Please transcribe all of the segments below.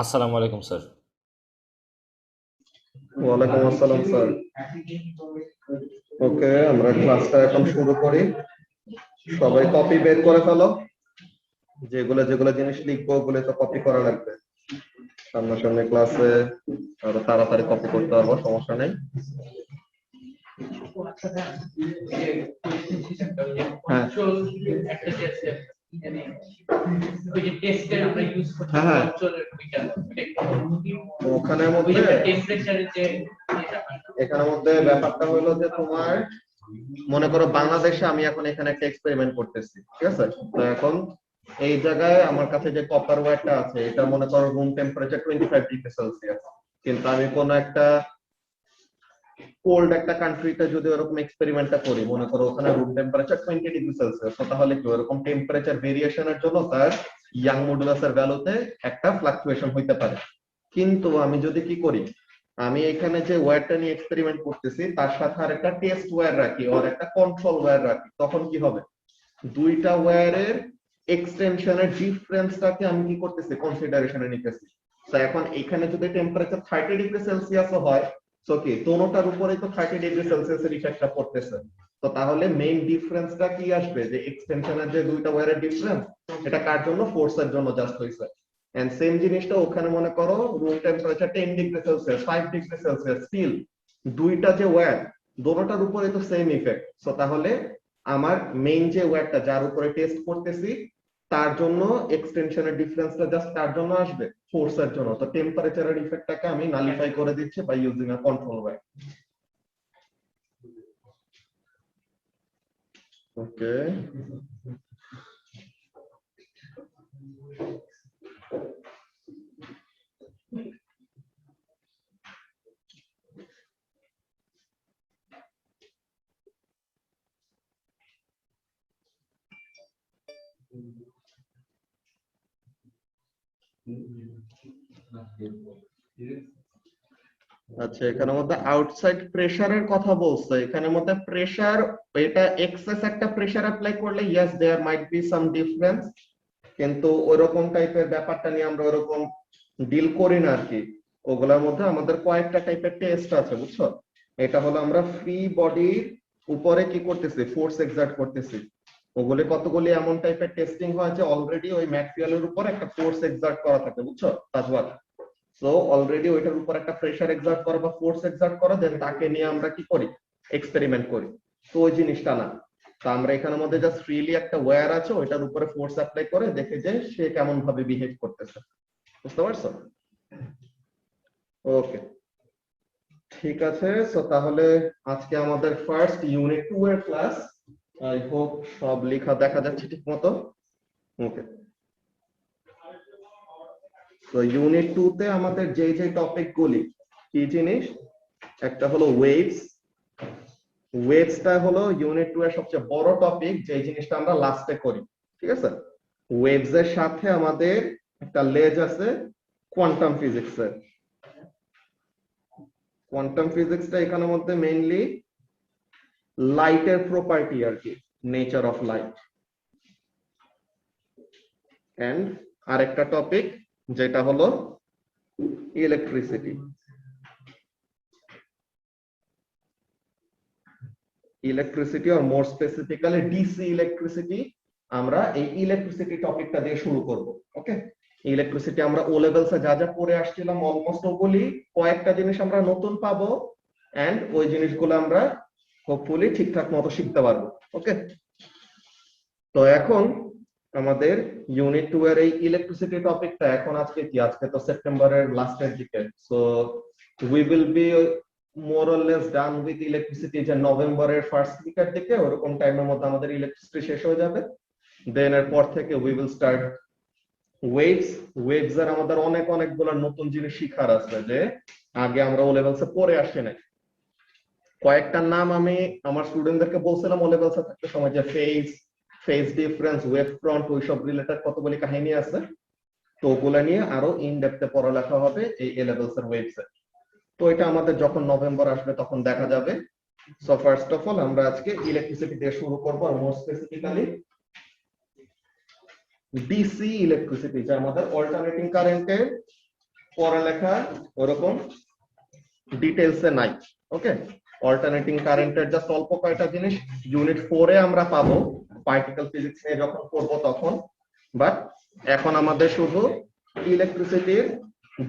আসসালামু আলাইকুম স্যার। ওয়ালাইকুম আসসালাম স্যার। ওকে, আমরা ক্লাসটা এখন শুরু করি। সবাই কপি বের করে ফেলো। যেগুলো যেগুলো জিনিস লিখবো ওগুলো তো কপি করা লাগবে। সামনাসামনি ক্লাসে আরো তাড়াতাড়ি কপি করতে পারবো, সমস্যা নেই। হ্যাঁ হ্যাঁ, ওখানের মধ্যে এখানের মধ্যে ব্যাপারটা হলো যে তোমার মনে করো বাংলাদেশে আমি এখন এখানে একটা এক্সপেরিমেন্ট করতেছি, ঠিক আছে? তো এখন এই জায়গায় আমার কাছে যে কপার ওয়্যারটা আছে এটা মনে করো রুম টেম্পারেচার 25 ডিগ্রি সেলসিয়াস, কিন্তু আমি কোন একটা কোল্ড একটা কান্ট্রিতে যদি ওরকম এক্সপেরিমেন্টটা করি, মনে করো ওখানে রুম টেম্পারেচার 20 ডিগ্রি সেলসিয়াস, তাহলে কি ওরকম টেম্পারেচার ভেরিয়েশনের জন্য তার ইয়াং মডুলাসের ভ্যালুতে একটা ফ্লাকচুয়েশন হইতে পারে। কিন্তু আমি যদি কি করি, আমি এখানে যে ওয়্যারটা নিয়ে এক্সপেরিমেন্ট করতেছি তার সাথে আর একটা টেস্ট ওয়্যার রাখি আর একটা কন্ট্রোল ওয়্যার রাখি, তখন কি হবে? দুইটা ওয়্যারের এক্সটেনশনের ডিফারেন্সটাকে আমি কি করতেছি, কনসিডারেশনে নিতেছি। তো এখন এখানে যদি টেম্পারেচার 30 ডিগ্রি সেলসিয়াসও হয়, সো কি দোনোটার উপরেই তো 30 ডিগ্রি সেলসিয়াসের ইফেক্টটা পড়তেছে। তো তাহলে মেইন ডিফারেন্সটা কি আসবে, যে এক্সটেনশনের যে দুইটা ওয়্যারের ডিফারেন্স, এটা কার জন্য? ফোর্সের জন্য জাস্ট হইছে। এন্ড সেম জিনিসটা ওখানে মনে করো room temperature 10 degree Celsius, 5 degree Celsius, still দুইটা যে ওয়্যার দোনোটার উপরে তো সেম ইফেক্ট। সো তাহলে আমার মেইন যে ওয়্যারটা যার উপরে টেস্ট করতেছি তার জন্য এক্সটেনশনের ডিফারেন্সটা জাস্ট তার জন্য আসবে, ফোর্সের জন্য। তো টেম্পারেচারের ইফেক্টটাকে আমি নালিফাই করে দিচ্ছি by using a control wire. Okay, আচ্ছা এখানের মধ্যে আউটসাইড প্রেসারের কথা বলছে। এখানের মধ্যে প্রেসার, এটা এক্সেস একটা প্রেসার অ্যাপ্লাই করলে yes there might be some difference, কিন্তু ওইরকম টাইপের ব্যাপারটা নিয়ে আমরা ওরকম ডিল করি না আর কি। ওগুলোর মধ্যে আমাদের কয়েকটা টাইপের টেস্ট আছে, বুঝছো? এটা হলো আমরা ফ্রি বডির উপরে কি করতেছি, ফোর্স এক্সার্ট করতেছি। ওগুলি কতগুলি এমন টাইপের টেস্টিং হয় যে অলরেডি ওই ম্যাটেরিয়ালের উপর একটা ফোর্স এক্সার্ট করা থাকে, বুঝছো তাজওয়াল? সো অলরেডি ওইটার উপর একটা প্রেসার এক্সার্ট করা বা ফোর্স এক্সার্ট করা, দেন তাকে নিয়ে আমরা কি করি, এক্সপেরিমেন্ট করি। তো ওই জিনিসটা না, তো আমরা এখানের মধ্যে জাস্ট ফ্রিলি একটা ওয়্যার আছে ওইটার উপরে ফোর্স অ্যাপ্লাই করে দেখে যে সে কেমন ভাবে বিহেভ করতেছে, বুঝতে পারছো? ওকে, ঠিক আছে। সো তাহলে আজকে আমাদের ফার্স্ট ইউনিট 2 এর ক্লাস। আই হোপ সব লেখা দেখা যাচ্ছে ঠিক মতো। ওকে, তো ইউনিট 2 তে আমাদের যে যে টপিক গুলি কি জিনিস, একটা হলো ওয়েভস। ওয়েভসটা হলো ইউনিট 2 এর সবচেয়ে বড় টপিক, যে জিনিসটা আমরা লাস্টে করি, ঠিক আছে? ওয়েভস এর সাথে আমাদের একটা লেজ আছে কোয়ান্টাম ফিজিক্সের। কোয়ান্টাম ফিজিক্সটা এখানের মধ্যে মেইনলি লাইটের প্রপার্টি আর কি, নেচার অফ লাইট। এন্ড আরেকটা টপিক যেটা হলো ইলেকট্রিসিটি। ইলেকট্রিসিটি আর মোর স্পেসিফিক্যালি ডিসি ইলেকট্রিসিটি, আমরা এই ইলেকট্রিসিটি টপিকটা দিয়ে শুরু করব। ওকে, ইলেকট্রিসিটি আমরা ও লেভেলসে যা যা পড়ে আসছিলাম অলমোস্ট ওগুলি, কয়েকটা জিনিস আমরা নতুন পাবো এন্ড ওই জিনিসগুলো আমরা হোপফুলি ঠিকঠাক মতো শিখতে পারবো। ওকে, তো এখন আমাদের ইউনিট 2 এর এই ইলেকট্রিসিটি টপিকটা এখন আজকে কি, আজকে তো সেপ্টেম্বরের লাস্টের দিকে, so we will be more or less done with electricity, যে নভেম্বরের ফার্স্ট উইকের দিকে ওরকম টাইমের মধ্যে আমাদের ইলেকট্রিসিটি শেষ হয়ে যাবে। দেন এর পর থেকে we will start waves. Waves এর আমাদের অনেক অনেকগুলো নতুন জিনিস শিখার আছে, যে আগে আমরা ও লেভেলসে পড়ে আসি না। কয়েকটা নাম আমি আমার স্টুডেন্টদেরকে বলছিলাম ও লেভেলসে থাকতে সময়, যে ফেজ ডিফারেন্স, ওয়েভ ফ্রন্ট, ওইসব রিলেটেড কতগুলি কাহিনী আছে। তো ওগুলা নিয়ে আরো ইন ডেপথে পড়ালেখা হবে এই এ লেভেলস এর ওয়েভস এ। তো এটা আমাদের যখন নভেম্বর আসবে তখন দেখা যাবে। সো ফার্স্ট অফ অল আমরা আজকে ইলেকট্রিসিটি দিয়ে শুরু করব, আর মোর স্পেসিফিক্যালি ডিসি ইলেকট্রিসিটি, যা আমাদের অল্টারনেটিং কারেন্টের পড়ালেখা ওরকম ডিটেইলসে নাই। ওকে, অল্টারনেটিং কারেন্টের জাস্ট অল্প কয়টা জিনিস ইউনিট 4 এ আমরা পাবো পার্টিকেল ফিজিক্স নিয়ে যখন পড়ব তখন। বাট এখন আমাদের শুধু ইলেকট্রিসিটির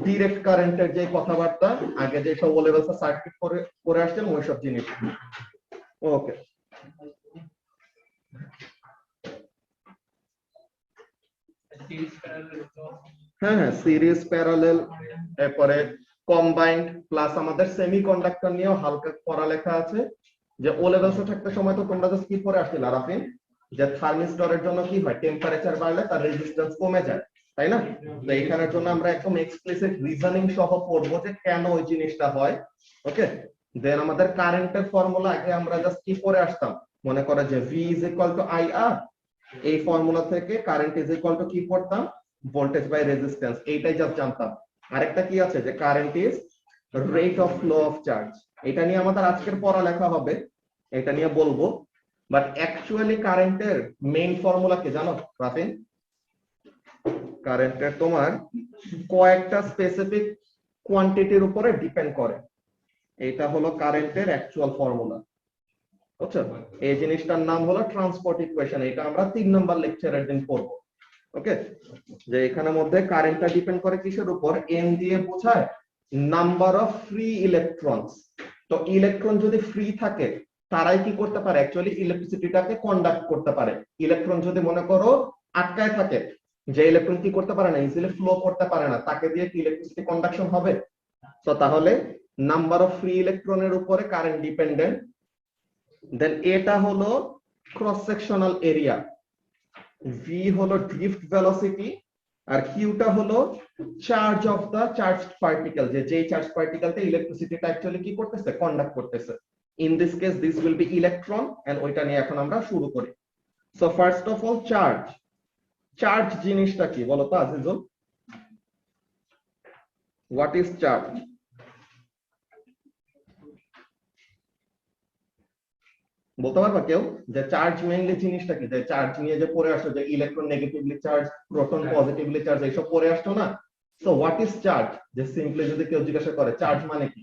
ডিরেক্ট কারেন্টের যে কথাবার্তা আগে যে সব লেভেলস সার্কিট করে আসছেন ওই সব জিনিস। ওকে, হ্যাঁ হ্যাঁ, সিরিজ প্যারালেল, এরপরে কম্বাইন্ড, প্লাস আমাদের সেমিকন্ডাক্টর নিয়েও হালকা পড়ালেখা আছে। যে ও লেভেলসে থাকতে সময় তো তোমরা জাস্ট কি পড়ে আসছিল রাফিন, যে থার্মিস্টরের জন্য কি হয়, টেম্পারেচার বাড়লে তার রেজিস্ট্যান্স কমে যায়, তাই না? তো এখানের জন্য আমরা একদম এক্সপ্লিসিট রিজনিং সহ পড়বো যে কেন ওই জিনিসটা হয়। ওকে, দেন আমাদের কারেন্টের ফর্মুলা আগে আমরা জাস্ট কি পড়ে আসতাম, মনে করো যে V is equal two IR, এই ফর্মুলা থেকে কারেন্ট ইজ ইকুয়াল টু কি পড়তাম, ভোল্টেজ বাই রেজিস্ট্যান্স, এইটাই জাস্ট জানতাম। আরেকটা কি আছে যে current is rate of flow of charge, এটা নিয়ে আমাদের আজকের পড়ালেখা হবে, এটা নিয়ে বলবো। বাট অ্যাকচুয়ালি কারেন্টের মেইন ফর্মুলা কি জানো রাফিন? কারেন্টের তোমার কয়েকটা স্পেসিফিক কোয়ান্টিটির উপরে ডিপেন্ড করে, এটা হলো কারেন্টের অ্যাকচুয়াল ফর্মুলা। বুঝছো, এই জিনিসটার নাম হলো ট্রান্সপোর্ট ইকুয়েশন, এটা আমরা 3 নাম্বার লেকচারের দিন পড়বো। ওকে, যে এখানের মধ্যে কারেন্টটা ডিপেন্ড করে কিসের উপর, এন দিয়ে বোঝায় নাম্বার অফ ফ্রি ইলেকট্রনস। তো ইলেকট্রন যদি ফ্রি থাকে তারাই কি করতে পারে, অ্যাকচুয়ালি ইলেকট্রিসিটিটাকে কন্ডাক্ট করতে পারে। ইলেকট্রন যদি মনে করো আটকায় থাকে, যে ইলেকট্রন কি করতে পারে না, ইজিলি ফ্লো করতে পারে না, তাকে দিয়ে কি ইলেকট্রিসিটি কন্ডাকশন হবে? তো তাহলে নাম্বার অফ ফ্রি ইলেকট্রনের উপরে কারেন্ট ডিপেন্ডেন্ট। দেন এটা হলো ক্রস সেকশনাল এরিয়া, ভি হলো ড্রিফট ভেলোসিটি, আর কিউটা হলো charge of the charged particle, যে চার্জ পার্টিকেলটা ইলেকট্রিসিটিটা অ্যাকচুয়ালি কি করতেছে, কন্ডাক্ট করতেছে। In this case this will be electron, and ওইটা নিয়ে এখন আমরা শুরু করি। So first of all charge, charge জিনিসটা কি বলো তো আজিজুল, হোয়াট ইজ চার্জ? বলতে পারবা কেউ যে চার্জ মেইনলি জিনিসটা কি? যে চার্জ নিয়ে যে পড়ে আসছো, যে electron negatively charge, proton positively charge, এইসব পড়ে আসছো না? So what is charge? যে সিম্পলি যদি কেউ জিজ্ঞাসা করে চার্জ মানে কি,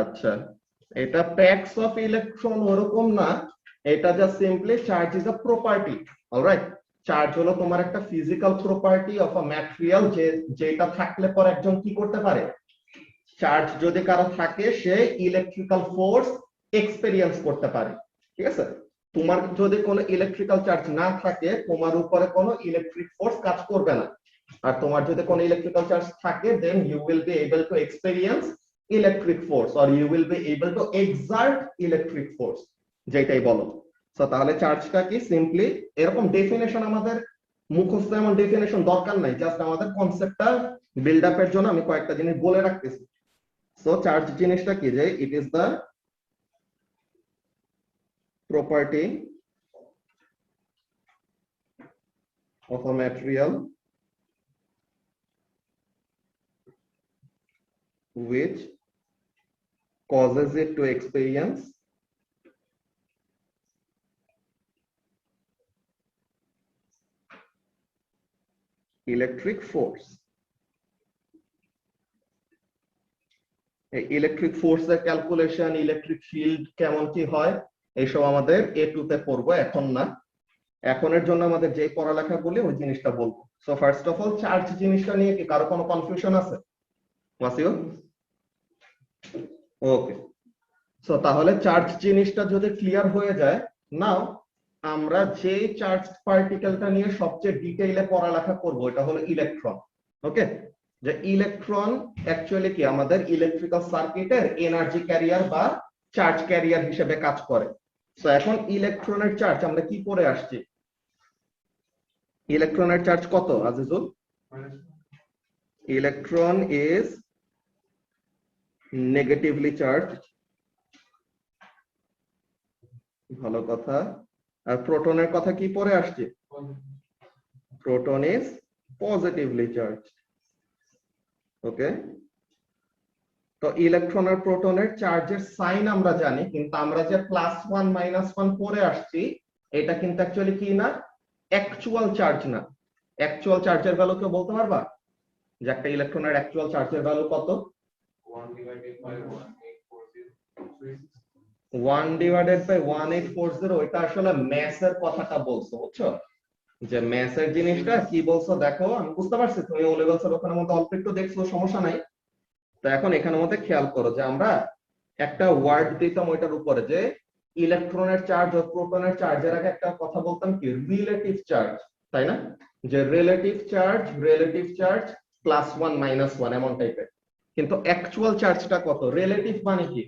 আচ্ছা এটা প্যাকস অফ ইলেকট্রন ওরকম না, এটা just simply charge is a property. Alright, charge হলো তোমার একটা physical property of a material, যেটা থাকলে পর একজন কি করতে পারে, চার্জ যদি কারো থাকে সে ইলেকট্রিক্যাল ফোর্স এক্সপেরিয়েন্স করতে পারে। ঠিক আছে, তোমার যদি কোনো ইলেকট্রিক্যাল চার্জ না থাকে তোমার উপরে কোনো ইলেকট্রিক ফোর্স কাজ করবে না, আর তোমার যদি কোনো ইলেকট্রিক্যাল চার্জ থাকে then you will be able to experience electric force, or you will be able to exert electric force, যেটাই বলো। সো তাহলে চার্জটা কি, সিম্পলি এরকম ডেফিনেশন আমাদের মুখস্থ এমন ডেফিনেশন দরকার নাই, জাস্ট আমাদের কনসেপ্টটা বিল্ড আপের জন্য আমি কয়েকটা জিনিস বলে রাখতেছি। সো চার্জ জিনিসটা কি, যে ইট is the property of a material which causes it to experience electric force. Electric ফোর্সের ক্যালকুলেশন, ইলেকট্রিক ফিল্ড কেমন কি হয়, এইসব আমাদের A2 তে পড়বো, এখন না। এখনের জন্য আমাদের যে পড়ালেখা বলি ওই জিনিসটা বলবো। So first of all charge জিনিসটা নিয়ে কি কারো কোনো কনফিউশন আছে? ওয়াসিও, ওকে। সো তাহলে চার্জ জিনিসটা যদি ক্লিয়ার হয়ে যায়, নাও আমরা যে চার্জ পার্টিকেলটা নিয়ে সবচেয়ে ডিটেইলে পড়ালেখা করব এটা হলো ইলেকট্রন। ওকে, যে ইলেকট্রন অ্যাকচুয়ালি কি আমাদের ইলেকট্রিক্যাল সার্কিটের এনার্জি ক্যারিয়ার বা চার্জ ক্যারিয়ার হিসেবে কাজ করে। সো এখন ইলেকট্রনের চার্জ আমরা কি পড়ে আসছি, ইলেকট্রনের চার্জ কত Azizul? Electron is negatively charged, ভালো কথা। আর প্রোটনের কথা কি পড়ে আসছে, প্রোটন ইজ পজিটিভলি চার্জড। ওকে, তো ইলেকট্রন আর প্রোটনের চার্জের সাইন আমরা জানি, কিন্তু আমরা যে +1 -1 পড়ে আসছি এটা কিন্তু অ্যাকচুয়ালি কি না, অ্যাকচুয়াল চার্জ না, অ্যাকচুয়াল চার্জের ভ্যালু কেউ বলতে পারবা যে একটা ইলেকট্রনের অ্যাকচুয়াল চার্জের ভ্যালু কত? 1/1840 ওইটা আসলে ম্যাসের কথাটা বলছো, বুঝছো? যে ম্যাসের জিনিসটা কি বলছো দেখো, আমি বুঝতে পারছি তুমি ও লেভেলসের ওখানের মধ্যে অল্প একটু দেখছো, সমস্যা নাই। তো এখন এখানের মধ্যে খেয়াল করো যে আমরা একটা ওয়ার্ড দিতাম ওইটার উপরে যে ইলেকট্রনের চার্জ ও প্রোটনের চার্জের আগে একটা কথা বলতাম কি রিলেটিভ চার্জ, তাই না? যে রিলেটিভ চার্জ +1 -1 এমন টাইপের। কিন্তু অ্যাকচুয়াল চার্জটা কত? রিলেটিভ মানে কি?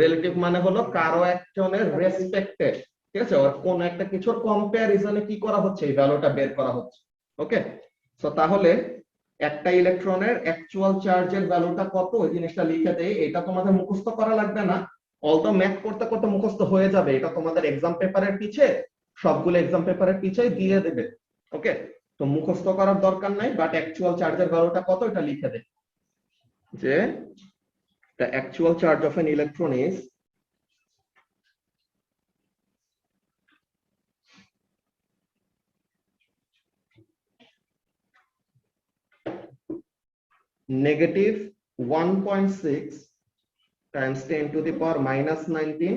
রিলেটিভ মানে হলো কারো একজনের রেসপেক্টে, ঠিক আছে, আর কোন একটা কিছুর কম্প্যারিজনে কি করা হচ্ছে, এই ভ্যালুটা বের করা হচ্ছে। ওকে, সো তাহলে একটা ইলেকট্রনের অ্যাকচুয়াল চার্জের ভ্যালুটা কত ওই জিনিসটা লিখে দেই। এটা তোমাদের মুখস্থ করা লাগবে না, অলতো ম্যাথ করতে করতে মুখস্থ হয়ে যাবে। এটা তোমাদের এক্সাম পেপারের পিছে, সবগুলো এক্সাম পেপারের পিছে দিয়ে দেবে। ওকে, তো মুখস্থ করার দরকার নাই, বাট অ্যাকচুয়াল চার্জের ভ্যালুটা কত এটা লিখে দেই যে the actual charge of an electron is -1.6 times 10 to the power -19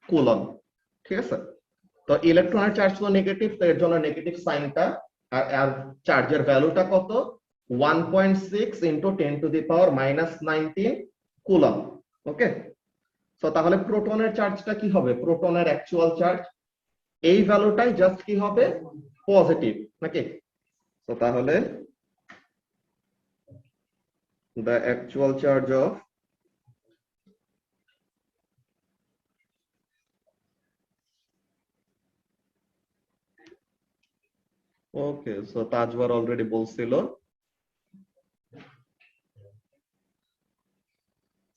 coulomb. ঠিক আছে, তো ইলেকট্রনের চার্জ তো নেগেটিভ, তো এর জন্য নেগেটিভ সাইনটা। আর চার্জের ভ্যালুটা কত? 1.6 × 10 to the power -19 coulomb. Okay, তো তাহলে প্রোটনের চার্জটা কি হবে? প্রোটনের অ্যাকচুয়াল চার্জ এই ভ্যালুটাই জাস্ট কি হবে? পজিটিভ নাকি? তো তাহলে the actual charge of okay, so Tajbar already বলছিল,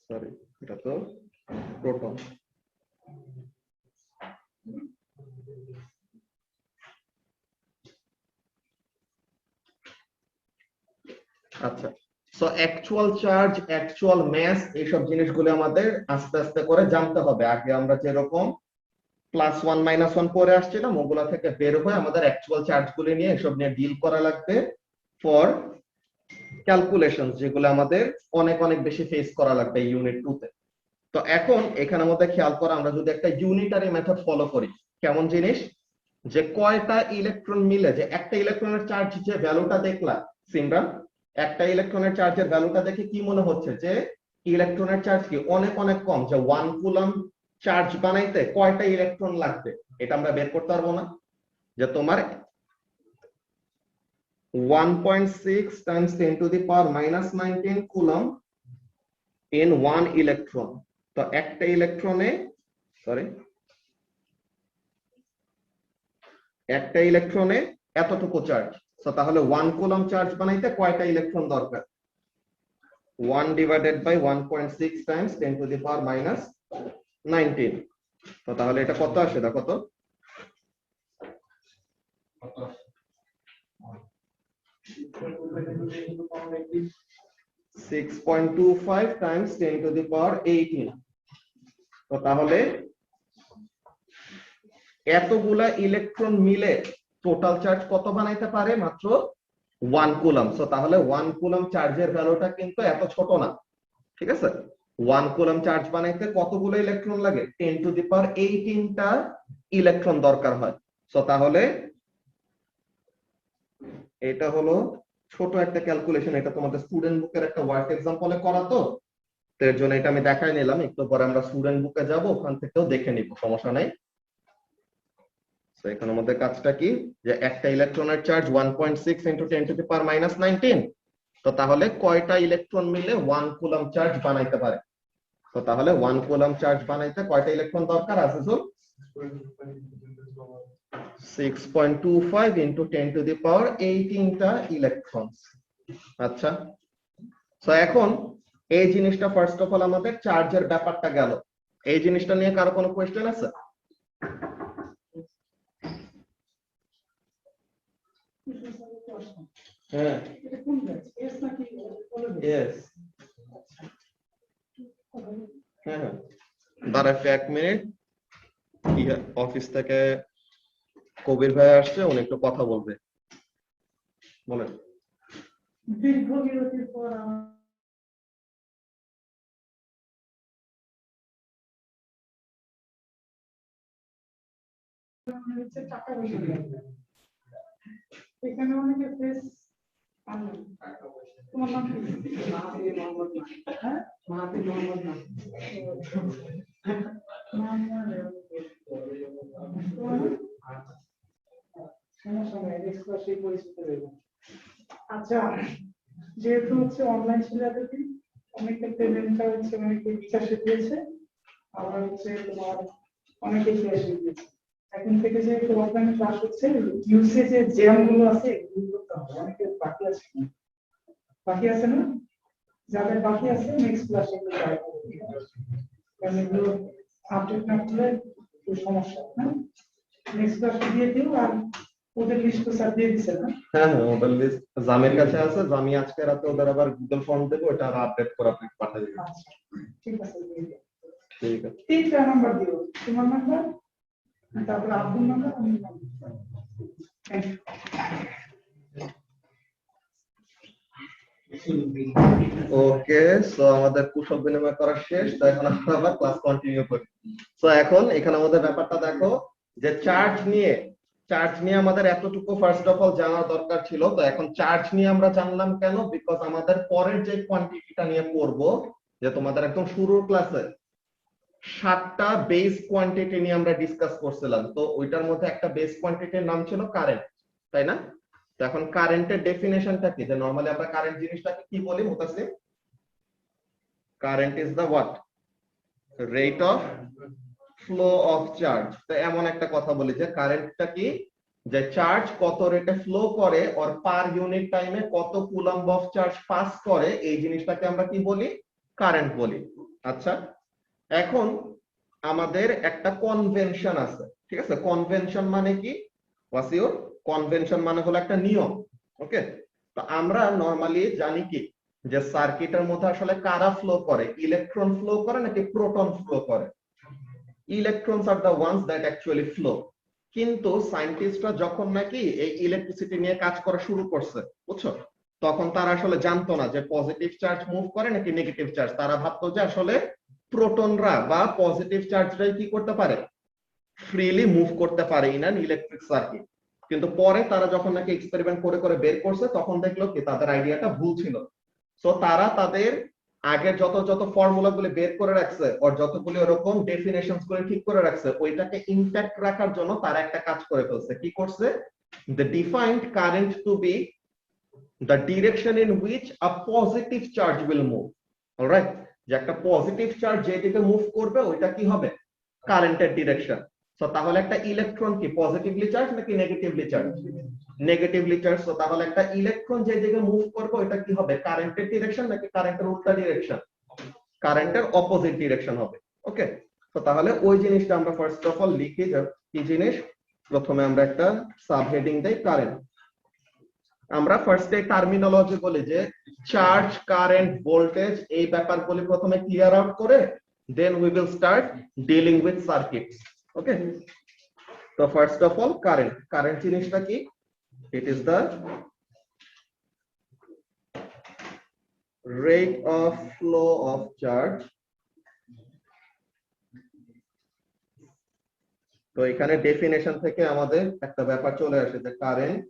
সরি এটা তো প্রোটন। আচ্ছা, so actual charge, actual mass, এইসব জিনিসগুলো আমাদের আস্তে আস্তে করে জানতে হবে। আগে আমরা যেরকম +1 -1 পরে আসছিলাম, ওগুলা থেকে বের হয়ে আমাদের অ্যাকচুয়াল চার্জ গুলো নিয়ে এসব নিয়ে ডিল করা লাগবে ফর ক্যালকুলেশন, যেগুলো আমাদের অনেক অনেক বেশি ফেস করা লাগবে ইউনিট 2 তে। তো এখন এখানের মধ্যে খেয়াল করা, আমরা যদি একটা ইউনিটারি মেথড ফলো করি, কেমন জিনিস, যে কয়টা ইলেকট্রন মিলে, যে একটা ইলেকট্রনের চার্জ যে ভ্যালুটা দেখলা সিমরান, একটা ইলেকট্রনের চার্জের ভ্যালুটা দেখে কি মনে হচ্ছে যে ইলেকট্রনের চার্জ কি অনেক অনেক কম, যে 1 কুলম চার্জ বানাইতে কয়টা ইলেকট্রন লাগবে এটা আমরা বের করতে পারবো না? যে তোমার 1.6 times 10 to the power -19 coulomb in 1 electron. তো একটা ইলেকট্রনে, সরি, একটা ইলেকট্রনে এতটুকু চার্জ। তো তাহলে 1 কুলম চার্জ বানাইতে কয়টা ইলেকট্রন দরকার? 1/1.6 times 10 to the power -19। তো তাহলে এটা কত আসে দেখো তো? 6.25 times 10 to the power 18। তো তাহলে এতগুলা ইলেকট্রন মিলে টোটাল চার্জ কত বানাইতে পারে? মাত্র 1 কুলম। সো তাহলে 1 কুলম চার্জের ভ্যালুটা কিন্তু এত ছোট না, ঠিক আছে? 1 কুলম চার্জ বানাইতে কতগুলো ইলেকট্রন লাগে? 10 to the power 18 টা ইলেকট্রন দরকার হয়। সো তাহলে এটা হলো ছোট একটা ক্যালকুলেশন, এটা তোমাদের স্টুডেন্ট বুকের একটা ওয়ার্ক এক্সাম্পলে করা, তো এর জন্য এটা আমি দেখাই নিলাম। একটু পরে আমরা স্টুডেন্ট বুকে যাব, ওখান থেকেও দেখে নিব, সমস্যা নাই। তো এখানের মধ্যে কাজটা কি, যে একটা ইলেকট্রনের চার্জ 1.6 × 10 to the power -19। তো তাহলে কয়টা ইলেকট্রন মিলে 1 কুলম চার্জ বানাইতে পারে? তো তাহলে 1 কুলম চার্জ বানাইতে কয়টা ইলেকট্রন দরকার আজিজুল? 6.25 × 10 to the power 18 টা ইলেকট্রন। আচ্ছা, তো এখন এই জিনিসটা ফার্স্ট অফ অল আমাদের চার্জের ব্যাপারটা গেল। এই জিনিসটা নিয়ে কারো কোনো কোয়েশ্চেন আছে? হ্যাঁ, ইয়েস, হ্যাঁ হ্যাঁ, দাঁড়াও এক মিনিট, অফিস থেকে কবির ভাই আসছে, উনি একটু কথা বলবে। বলেন। দীর্ঘ বিরতির পর টাকা পয়সা এখানে অনেকে ফেস তোমার নাম কি? মাহাতির মোহাম্মদ না। হ্যাঁ, মাহাতির মোহাম্মদ না। আচ্ছা, যেহেতু হচ্ছে অনলাইন ছিল এতদিন, অনেকের পেমেন্টটা হচ্ছে অনেকে বিশ্বাসে দিয়েছে, আবার হচ্ছে তোমার অনেকে ক্যাশে দিয়েছে। এখন থেকে যে অফলাইনে ক্লাস হচ্ছে, ইউসে যে জ্যাম গুলো আছে এগুলো করতে হবে। অনেকে বাকি আছে, বাকি আছে না? যাদের বাকি আছে নেক্সট ক্লাসে একটু ট্রাই করব, কারণ এগুলো আপডেট না করলে একটু সমস্যা না। নেক্সট ক্লাসে দিয়ে দিও। আর ওদের লিস্ট তো স্যার দিয়ে দিছে না? হ্যাঁ হ্যাঁ, ওদের লিস্ট জামির কাছে আছে। জামি আজকে রাতে ওদের আবার গুগল ফর্ম দেবো, ওটা আপডেট করে আপনাকে পাঠিয়ে দেবো। আচ্ছা, ঠিক আছে, দিয়ে দিও। ঠিক আছে, 3টা নাম্বার দিও, তোমার নাম্বার, তারপর আব্দুল নাম্বার, আমি number. Thank you. Okay, so আমাদের কুশল বিনিময় করা শেষ। তো এখন আমরা আবার ক্লাস কন্টিনিউ করি। সো এখন এখানে আমাদের ব্যাপারটা দেখো যে চার্জ নিয়ে আমাদের এতটুকু ফার্স্ট অফ অল জানার দরকার ছিল। তো এখন চার্জ নিয়ে আমরা জানলাম কেন? বিকজ আমাদের পরের যে কোয়ান্টিটিটা নিয়ে পড়বো, যে তোমাদের একদম শুরুর ক্লাসে 7টা বেস কোয়ান্টিটি নিয়ে আমরা ডিসকাস করছিলাম। তো ওইটার মধ্যে একটা বেস কোয়ান্টিটির নাম ছিল কারেন্ট, তাই না? তো এখন কারেন্টের ডেফিনেশনটা কি? যে নরমালি আমরা কারেন্ট জিনিসটাকে কি বলি Mutasim? Current is the what? Rate of flow of charge. তো এমন একটা কথা বলি যে কারেন্টটা কি? যে চার্জ কত রেটে ফ্লো করে আর পার ইউনিট টাইমে কত কুলম্ব অফ চার্জ পাস করে, এই জিনিসটাকে আমরা কি বলি? কারেন্ট বলি। আচ্ছা, এখন আমাদের একটা কনভেনশন আছে, ঠিক আছে? কনভেনশন মানে কি? ওয়াসিউর, কনভেনশন মানে হলো একটা নিয়ম। ওকে, তো আমরা নরমালি জানি কি যে সার্কিটের মধ্যে আসলে কারা ফ্লো করে? ইলেকট্রন ফ্লো করে নাকি প্রোটন ফ্লো করে? Electrons are the ones that actually flow. কিন্তু সায়েন্টিস্টরা যখন নাকি এই ইলেকট্রিসিটি নিয়ে কাজ করা শুরু করছে, বুঝছো, তখন তারা আসলে জানতো না যে পজিটিভ চার্জ মুভ করে নাকি নেগেটিভ চার্জ। তারা ভাবতো যে আসলে প্রোটনরা বা পজিটিভ চার্জরাই কি করতে পারে? ফ্রিলি মুভ করতে পারে ইন অ্যান ইলেকট্রিক সার্কিট। কিন্তু পরে তারা যখন নাকি এক্সপেরিমেন্ট করে করে বের করছে, তখন দেখলো কি তাদের আইডিয়াটা ভুল ছিল। সো তারা তাদের আগের যত যত ফর্মুলা গুলো বের করে রাখছে আর যতগুলো এরকম ডেফিনেশনস করে ঠিক করে রাখছে, ওইটাকে ইনট্যাক্ট রাখার জন্য তারা একটা কাজ করে ফেলছে। কি করছে? They defined current to be the direction in which a positive charge will move. Alright, যে একটা পজিটিভ চার্জ যেদিকে মুভ করবে ওইটা কি হবে? কারেন্টের ডিরেকশন। সো তাহলে একটা ইলেকট্রন কি পজিটিভলি চার্জ নাকি negatively charge? Negatively charge. So তাহলে একটা ইলেকট্রন যেদিকে মুভ করবে ওইটা কি হবে? কারেন্টের ডিরেকশন নাকি কারেন্টের উল্টা ডিরেকশন? কারেন্টের অপোজিট ডিরেকশন হবে। ওকে, তো তাহলে ওই জিনিসটা আমরা ফার্স্ট অফ অল লিখি যে কি জিনিস। প্রথমে আমরা একটা সাবহেডিং দেই কারেন্ট। আমরা ফার্স্টে টার্মিনোলজি বলি যে চার্জ, কারেন্ট, ভোল্টেজ, এই ব্যাপারগুলি প্রথমে ক্লিয়ার আউট করে then we will start dealing with circuits. Okay, তো ফার্স্ট অফ অল কারেন্ট জিনিসটা কি? It is the rate of flow of charge. তো এখানে ডেফিনেশন থেকে আমাদের একটা ব্যাপার চলে আসে যে কারেন্ট,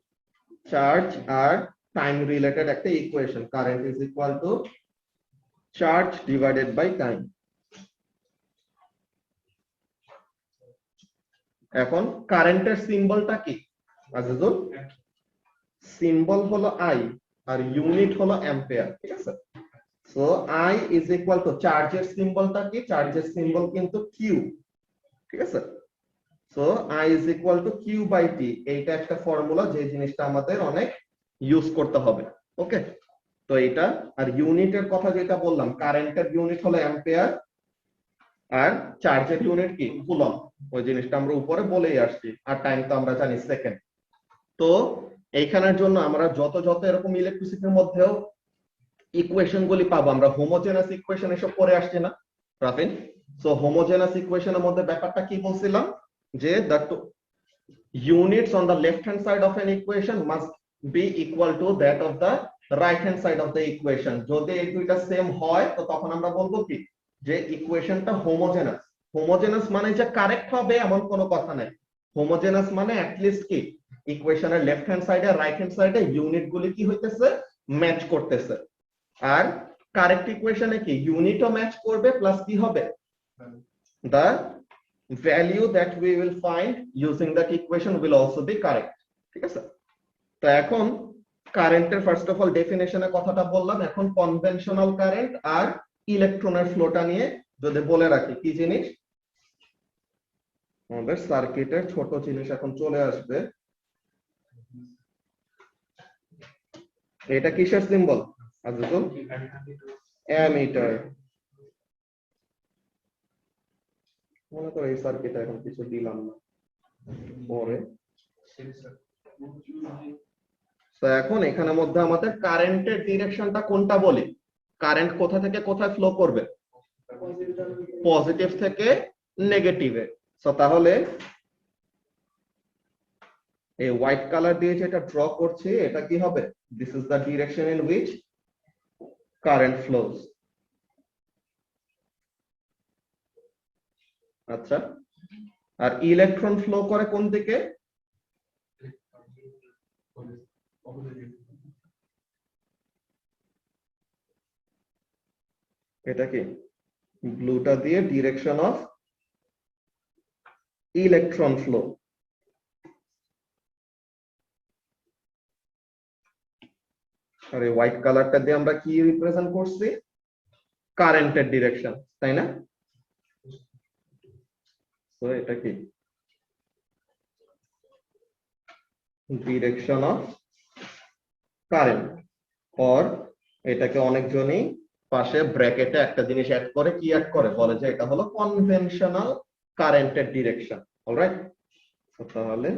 চার্জ আর টাইম রিলেটেড একটা equation. Current is equal to charge divided by time. এখন কারেন্টের সিম্বলটা কি আজিজুল? সিম্বল হলো আই আর ইউনিট হলো অ্যাম্পিয়ার, ঠিক আছে? So I is equal to চার্জের সিম্বলটা কি? চার্জের সিম্বল কিন্তু কিউ, ঠিক আছে? So I is equal to Q by T. এইটা একটা ফর্মুলা যে জিনিসটা আমাদের অনেক ইউজ করতে হবে। ওকে, তো এটা আর ইউনিটের কথা যেটা বললাম, কারেন্টের ইউনিট হলো অ্যাম্পিয়ার আর চার্জের ইউনিট কি? কুলম্ব। ওই জিনিসটা আমরা উপরে বলেই আসছি। আর টাইম তো আমরা জানি সেকেন্ড। তো এইখানের জন্য আমরা যত যত এরকম ইলেকট্রিসিটির মধ্যেও ইকুয়েশন গুলি পাবো, আমরা হোমোজেনাস ইকুয়েশন এসব পড়ে আসছি না রাফিন? সো হোমোজেনাস ইকুয়েশনের মধ্যে ব্যাপারটা কি বলছিলাম? যে the units on the left hand side of an equation must be equal to that of the right hand side of the equation. যদি এই দুইটা সেম হয় তো তখন আমরা বলবো কি যে ইকুয়েশনটা হোমোজেনাস। হোমোজেনাস মানে যে কারেক্ট হবে এমন কোনো কথা নাই। হোমোজেনাস মানে অ্যাট লিস্ট কি ইকুয়েশনের লেফট হ্যান্ড সাইডে রাইট হ্যান্ড সাইডে ইউনিট গুলি কি হইতেছে ম্যাচ করতেছে। আর কারেক্ট ইকুয়েশনে কি ইউনিটও ম্যাচ করবে প্লাস কি হবে the value that we will find using that equation will also be correct। ঠিক আছে, তো এখন কারেন্টের ফার্স্ট অফ অল ডেফিনেশনের কথাটা বললাম, এখন কনভেনশনাল কারেন্ট আর ইলেকট্রনের ফ্লোটা নিয়ে যদি বলে রাখি কি জিনিস, আমাদের সার্কিটের ছোট জিনিস এখন চলে আসবে। এটা কিসের সিম্বল আজুল? অ্যামিটার। মনে করো এই সার্কিটে এখন কিছু দিলাম না পরে, তো এখন এখানের মধ্যে আমাদের কারেন্টের ডিরেকশনটা কোনটা বলি, কারেন্ট কোথা থেকে কোথায় ফ্লো করবে, পজিটিভ থেকে নেগেটিভে। সো তাহলে এই হোয়াইট কালার দিয়ে যেটা ড্র করছি এটা কি হবে, this is the direction in which current flows. আচ্ছা, আর ইলেকট্রন ফ্লো করে কোন দিকে, এটা কি ব্লুটা দিয়ে ডিরেকশন অফ ইলেকট্রন ফ্লো। আর এই হোয়াইট কালারটা দিয়ে আমরা কি রিপ্রেজেন্ট করছি, কারেন্টের ডিরেকশন, তাই না? তো এটা কি ডিরেকশন অফ কারেন্ট, অর এটাকে অনেকজনই পাশে ব্র্যাকেটে একটা জিনিস অ্যাড করে, কি অ্যাড করে, বলে যে এটা হলো কনভেনশনাল কারেন্টের ডিরেকশন। অলরাইট, তাহলে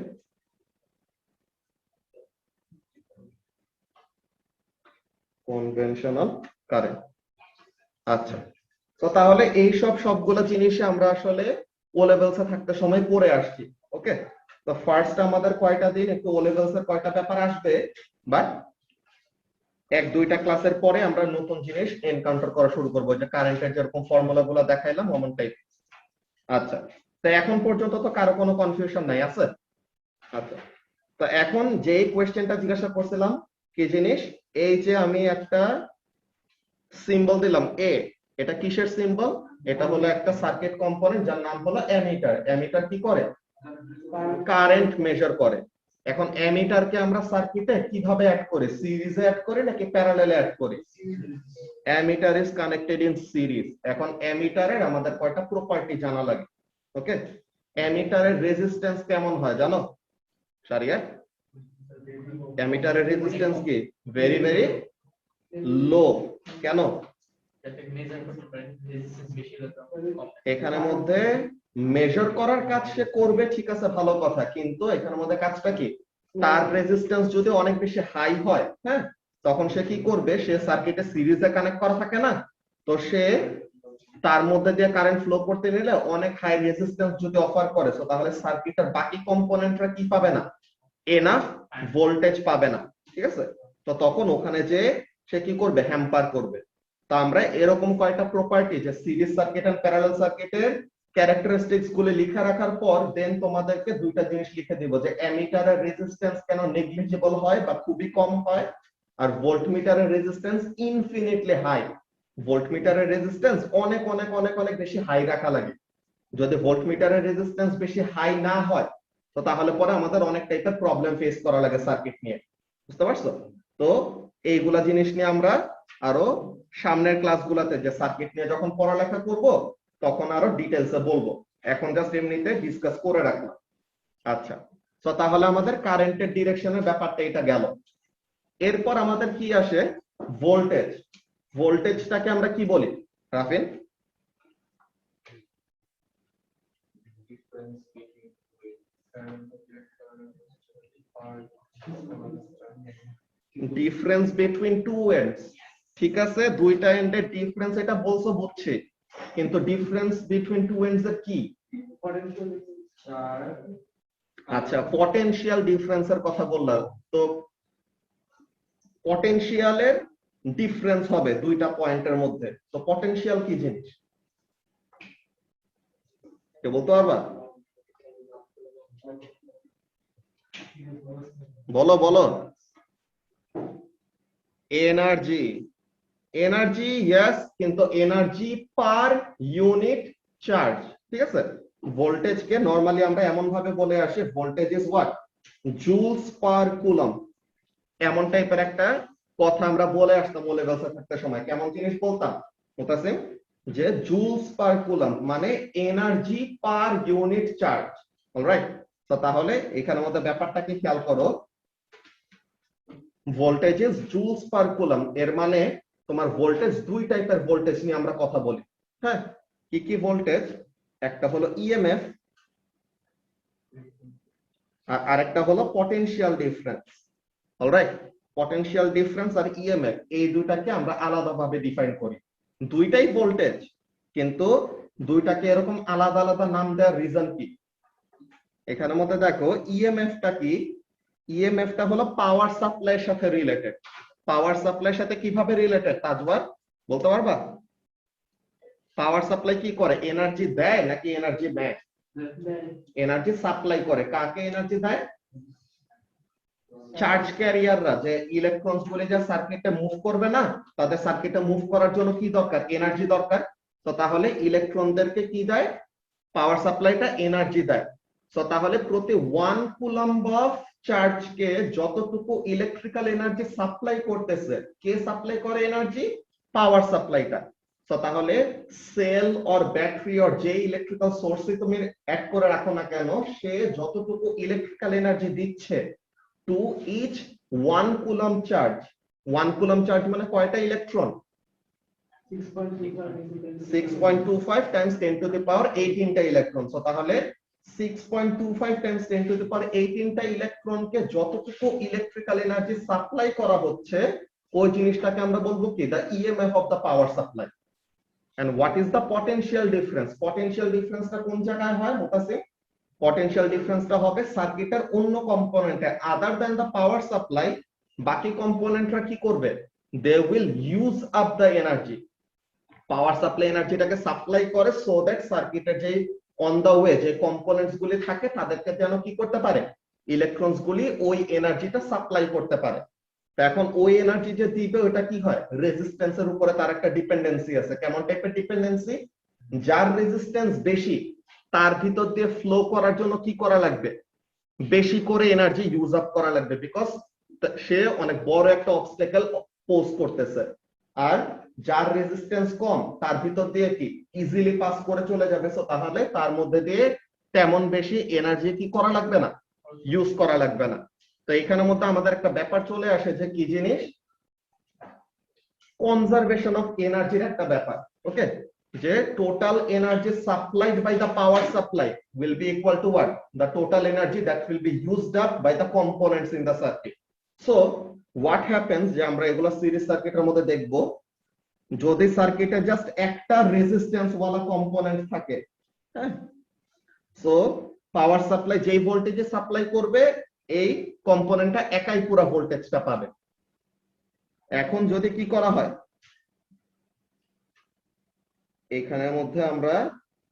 কনভেনশনাল কারেন্ট। আচ্ছা, তো তাহলে এই সবগুলো জিনিস আমরা আসলে ও লেভেলসে থাকতে সময় পড়ে আসছি। ওকে, তো ফার্স্ট আমাদের কয়টা দিন একটু ও লেভেলসের কয়টা পেপার আসবে, বাট এক দুইটা ক্লাসের পরে আমরা নতুন জিনিস এনকাউন্টার করা শুরু করবো, যে কারেন্টের যেরকম ফর্মুলা গুলো দেখাইলাম অমন টাইপ। আচ্ছা, তো এখন পর্যন্ত তো কারো কোনো কনফিউশন নাই আছে? আচ্ছা, তো এখন যে কোয়েশ্চেনটা জিজ্ঞাসা করছিলাম কি জিনিস, এই যে আমি একটা সিম্বল দিলাম এ, এটা কিসের সিম্বল, এটা হলো একটা সার্কিট কম্পোনেন্ট যার নাম হলো অ্যামিটার। অ্যামিটার কি করে, কারেন্ট মেজার করে। এখন অ্যামিটারকে আমরা সার্কিটে কিভাবে অ্যাড করি, সিরিজে অ্যাড করি নাকি প্যারালালে অ্যাড করি? Ammeter is connected in series. এখন অ্যামিটারের আমাদের কয়টা প্রপার্টি জানা লাগে। ওকে, অ্যামিটারের রেজিস্ট্যান্স কেমন হয় জানো সারিয়া? অ্যামিটারের রেজিস্ট্যান্স কি ভেরি ভেরি লো। কেন? এখানের মধ্যে মেজার করার কাজ সে করবে, ঠিক আছে, ভালো কথা, কিন্তু এখানের মধ্যে কাজটা কি, তার রেজিস্ট্যান্স যদি অনেক বেশি হাই হয়, হ্যাঁ, তখন সে কি করবে, সে সার্কিটে সিরিজে কানেক্ট করা থাকে না, তো সে তার মধ্যে দিয়ে কারেন্ট ফ্লো করতে নিলে অনেক হাই রেজিস্ট্যান্স যদি অফার করে, তো তাহলে সার্কিটের বাকি কম্পোনেন্টরা কি পাবে না, এনাফ ভোল্টেজ পাবে না। ঠিক আছে, তো তখন ওখানে যে সে কি করবে, হ্যাম্পার করবে। তো আমরা এরকম কয়টা প্রপার্টি, যে সিরিজ সার্কিট এন্ড প্যারালাল সার্কিটের ক্যারেক্টারিস্টিক্স গুলো লিখে রাখার পর দেন তোমাদেরকে দুইটা জিনিস লিখে দিব, যে অ্যামিটারের রেজিস্ট্যান্স কেন নেগলিজিবল হয় বা খুবই কম হয়, আর ভোল্টমিটারের রেজিস্ট্যান্স ইনফিনিটলি হাই। ভোল্টমিটারের রেজিস্ট্যান্স অনেক অনেক অনেক অনেক বেশি হাই রাখা লাগে। যদি ভোল্টমিটারের রেজিস্ট্যান্স বেশি হাই না হয় তো তাহলে পরে আমাদের অনেক টাইপের প্রবলেম ফেস করা লাগে সার্কিট নিয়ে, বুঝতে পারছো? তো এইগুলা জিনিস নিয়ে আমরা আরো সামনের ক্লাসগুলোতে যে সার্কিট নিয়ে যখন পড়ালেখা করব তখন আরো ডিটেইলসে বলবো, এখন জাস্ট এমনিতে ডিসকাস করে রাখলাম। আচ্ছা, তো তাহলে আমাদের কারেন্টের ডিরেকশনের ব্যাপারটা এটা গেল। এরপর আমাদের কি আসে, ভোল্টেজ। ভোল্টেজটাকে আমরা কি বলি Rafin? Difference between two ends. ঠিক আছে, দুইটা এন্ডের ডিফারেন্স এটা বলছো বুঝছি, কিন্তু ডিফারেন্স বিটুইন টু এন্ডস এর কি? আচ্ছা, পটেনশিয়াল ডিফারেন্সের কথা বললাম তো। পটেনশিয়ালের ডিফারেন্স হবে দুইটা পয়েন্টের মধ্যে। তো পটেনশিয়াল কি জিনিস কে বলতে পারবা? বলো বলো। এনার্জি, এনার্জি ইয়েস, কিন্তু এনার্জি পার ইউনিট চার্জ, ঠিক আছে? ভোল্টেজ কে নরমালি আমরা এমন ভাবে বলে আসি, voltage is what, joules per coulomb. এমন টাইপের একটা কথা আমরা বলে আসতাম ও লেভেল থাকতে সময়। কেমন জিনিস বলতাম? বলতাছি যে জুলস পার কুলম মানে energy per unit charge. Alright, তো তাহলে এখানের মধ্যে ব্যাপারটা কি খেয়াল করো, voltage is joules per coulomb, এর মানে তোমার ভোল্টেজ দুই টাইপের ভোল্টেজ নিয়ে আমরা কথা বলি। হ্যাঁ, কি কি ভোল্টেজ? একটা হলো ইএমএফ আর আরেকটা হলো potential difference. Alright, potential difference আর ইএমএফ এই দুইটাকে আমরা আলাদাভাবে ডিফাইন করি। দুইটাই ভোল্টেজ, কিন্তু দুইটাকে এরকম আলাদা আলাদা নাম দেওয়ার রিজন কি? এখানের মধ্যে দেখো ইএমএফটা কি, ইএমএফটা হলো পাওয়ার সাপ্লাইয়ের সাথে রিলেটেড। পাওয়ার সাপ্লাইয়ের সাথে কিভাবে রিলেটেড তাজওয়ার বলতে পারবা? পাওয়ার সাপ্লাই কি করে, এনার্জি দেয় নাকি এনার্জি নেয়? এনার্জি সাপ্লাই করে। কাকে এনার্জি দেয়? চার্জ ক্যারিয়াররা, যে ইলেকট্রনস গুলো যা সার্কিটে মুভ করবে না, তাদের সার্কিটে মুভ করার জন্য কি দরকার? এনার্জি দরকার। তো তাহলে ইলেকট্রনদেরকে কি দেয়? পাওয়ার সাপ্লাইটা এনার্জি দেয়। তো তাহলে প্রতি 1 কুলম্ব অফ চার্জকে যতটুকু ইলেকট্রিক্যাল এনার্জি সাপ্লাই করতেছে, কে সাপ্লাই করে এনার্জি? পাওয়ার সাপ্লাইটা। তো তাহলে সেল অর ব্যাটারি অর যে ইলেকট্রিক্যাল সোর্সই তুমি অ্যাড করে রাখো না কেন, সে যতটুকু ইলেকট্রিক্যাল এনার্জি দিচ্ছে to each 1 coulomb charge. 1 coulomb charge মানে কয়টা electron? 6.25 times 10 to the power 18 টা ইলেকট্রন। সো তাহলে 6.25 টাইমস 10 টু দি পাওয়ার 18 টা ইলেকট্রনকে যতটুকু ইলেকট্রিক্যাল এনার্জি সাপ্লাই করা হচ্ছে, ওই জিনিসটাকে আমরা বলবো কি, the EMF of the power supply. And what is the potential difference? Potential ডিফারেন্সটা কোন জায়গায় হয়? বলতাছি, পটেনশিয়াল ডিফারেন্সটা হবে সার্কিটের অন্য কম্পোনেন্টে আদার দ্যান দা পাওয়ার সাপ্লাই। বাকি কম্পোনেন্টরা কি করবে? They will use up the energy. Power supply এনার্জিটাকে সাপ্লাই করে সো দ্যাট সার্কিটের যে অন দা ওয়ে যে কম্পোনেন্টস গুলি থাকে তাদেরকে যেন কি করতে পারে, ইলেকট্রনস গুলি ওই এনার্জিটা সাপ্লাই করতে পারে। তো এখন ওই এনার্জি যে দিবে ওটা কি হয়, রেজিস্ট্যান্সের উপরে তার একটা ডিপেন্ডেন্সি আছে। কেমন টাইপের ডিপেন্ডেন্সি? যার রেজিস্ট্যান্স বেশি তার ভিতর দিয়ে ফ্লো করার জন্য কি করা লাগবে, বেশি করে এনার্জি ইউজ আপ করা লাগবে, বিকজ সে অনেক বড় একটা অবস্টাকেল পোজ করতেছে। আর যার রেজিস্ট্যান্স কম তার ভিতর দিয়ে কি ইজিলি পাস করে চলে যাবে। সো তাহলে তার মধ্যে দিয়ে তেমন বেশি এনার্জি কি করা লাগবে না, ইউজ করা লাগবে না। তো এখানের মধ্যে আমাদের একটা ব্যাপার চলে আসে যে কি জিনিস, কনজারভেশন অফ এনার্জির একটা ব্যাপার। ওকে, যে total energy supplied by the power supply will be equal to what, the total energy that will be used up by the components in the circuit. So what happens, যে আমরা এগুলা series সার্কিটের মধ্যে দেখব, যদি সার্কিটে জাস্ট একটা resistance ওয়ালা কম্পোনেন্ট থাকে, হ্যাঁ, সো পাওয়ার সাপ্লাই যেই ভোল্টেজে সাপ্লাই করবে এই কম্পোনেন্টটা একাই পুরো ভোল্টেজটা পাবে। এখন যদি কি করা হয়, এখানের মধ্যে আমরা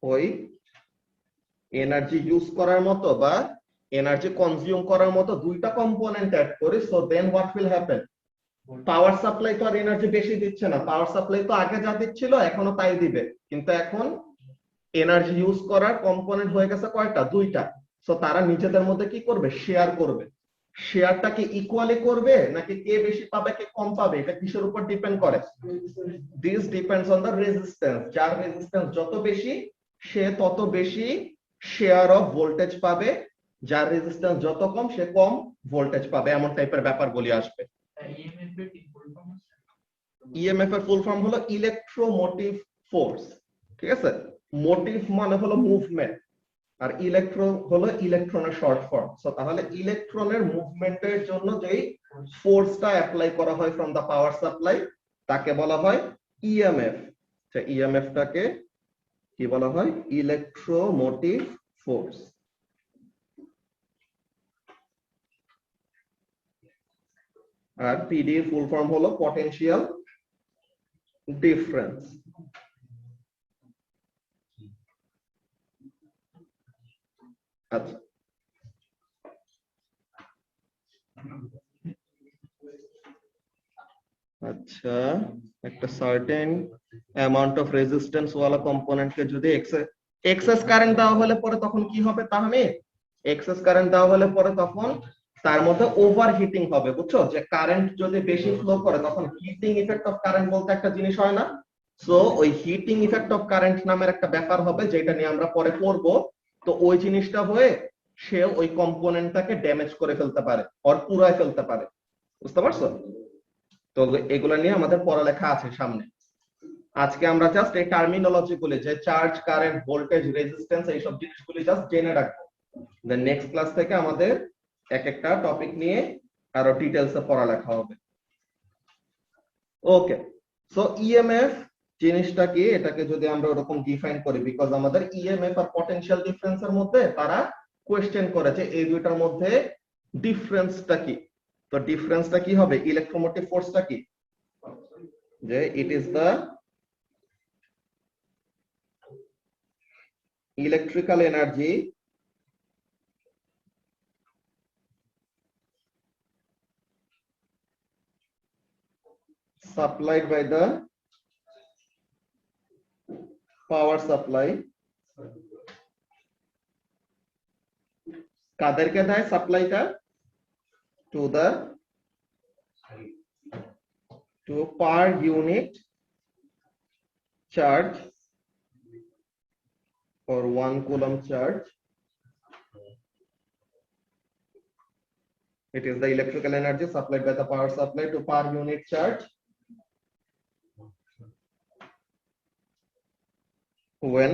ওই এনার্জি ইউজ করার মতো বা এনার্জি কনজিউম করার মতো দুইটা কম্পোনেন্ট অ্যাড করি, so then what will happen, power supply তো আর এনার্জি বেশি দিচ্ছে না, পাওয়ার সাপ্লাই তো আগে যা দিচ্ছিল এখনো তাই দিবে, কিন্তু এখন এনার্জি ইউজ করার কম্পোনেন্ট হয়ে গেছে কয়টা? দুইটা। সো তারা নিজেদের মধ্যে কি করবে, শেয়ার করবে। শেয়ারটা কি ইকুয়ালি করবে নাকি কে বেশি পাবে কে কম পাবে, এটা কিসের উপর ডিপেন্ড করে? This depends on the resistance. যার রেজিস্ট্যান্স যত বেশি সে তত বেশি শেয়ার অফ ভোল্টেজ পাবে, যার রেজিস্ট্যান্স যত কম সে কম ভোল্টেজ পাবে। এমন টাইপের ব্যাপারগুলি আসবে। ইএমএফ এর ফুল ফর্ম হলো ইলেকট্রোমোটিভ ফোর্স। ঠিক আছে, মোটিভ মানে হলো মুভমেন্ট আর ইলেকট্রো হলো ইলেকট্রনের শর্ট ফর্ম। সো তাহলে ইলেকট্রনের মুভমেন্টের জন্য যেই ফোর্সটা অ্যাপ্লাই করা হয় ফ্রম দা পাওয়ার সাপ্লাই তাকে বলা হয় ইএমএফ। ইএমএফটাকে কি বলা হয়? Electromotive force. আর পিডি এর ফুল ফর্ম হলো পটেনশিয়াল ডিফারেন্স। আচ্ছা, আচ্ছা, একটা সার্টেন অ্যামাউন্ট অফ রেজিস্ট্যান্স ওয়ালা কম্পোনেন্টকে যদি এক্সেস কারেন্ট দেওয়া হলে পরে তখন কি হবে তাহলে? এক্সেস কারেন্ট দেওয়া হলে পরে তখন তার মধ্যে ওভার হিটিং হবে, বুঝছো? যে কারেন্ট যদি বেশি ফ্লো করে তখন হিটিং ইফেক্ট অফ কারেন্ট বলতে একটা জিনিস হয় না? সো ওই হিটিং ইফেক্ট অফ কারেন্ট নামের একটা ব্যাপার হবে যেটা নিয়ে আমরা পরে পড়বো। তো ওই জিনিসটা হয়ে সে ওই কম্পোনেন্টটাকে ড্যামেজ করে ফেলতে পারে আর পুরাই ফেলতে পারে, বুঝতে পারছো? তো এগুলা নিয়ে আমাদের পড়ালেখা আছে সামনে। আজকে আমরা জাস্ট এই টার্মিনোলজি গুলি, যে চার্জ, কারেন্ট, ভোল্টেজ, রেজিস্ট্যান্স, এইসব জিনিসগুলি জাস্ট জেনে রাখবো। দেন নেক্সট ক্লাস থেকে আমাদের এক একটা টপিক নিয়ে আরো ডিটেইলসে পড়ালেখা হবে। ওকে, সো ইএমএফ জিনিসটা কি, এটাকে যদি আমরা ওরকম ডিফাইন করি, বিকজ আমাদের ইএমএফ আর পটেনশিয়াল ডিফারেন্সের মধ্যে তারা কোয়েশ্চেন করেছে এই দুইটার মধ্যে ডিফারেন্সটা কি। তো ডিফারেন্সটা কি হবে? ইলেকট্রোমোটিভ ফোর্সটা কি? যে ইট is the electrical energy supplied by the power supply। কাদেরকে দেয় সাপ্লাইটা? to per unit charge or 1 coulomb charge. It is the electrical energy supplied by the power supply to per unit charge when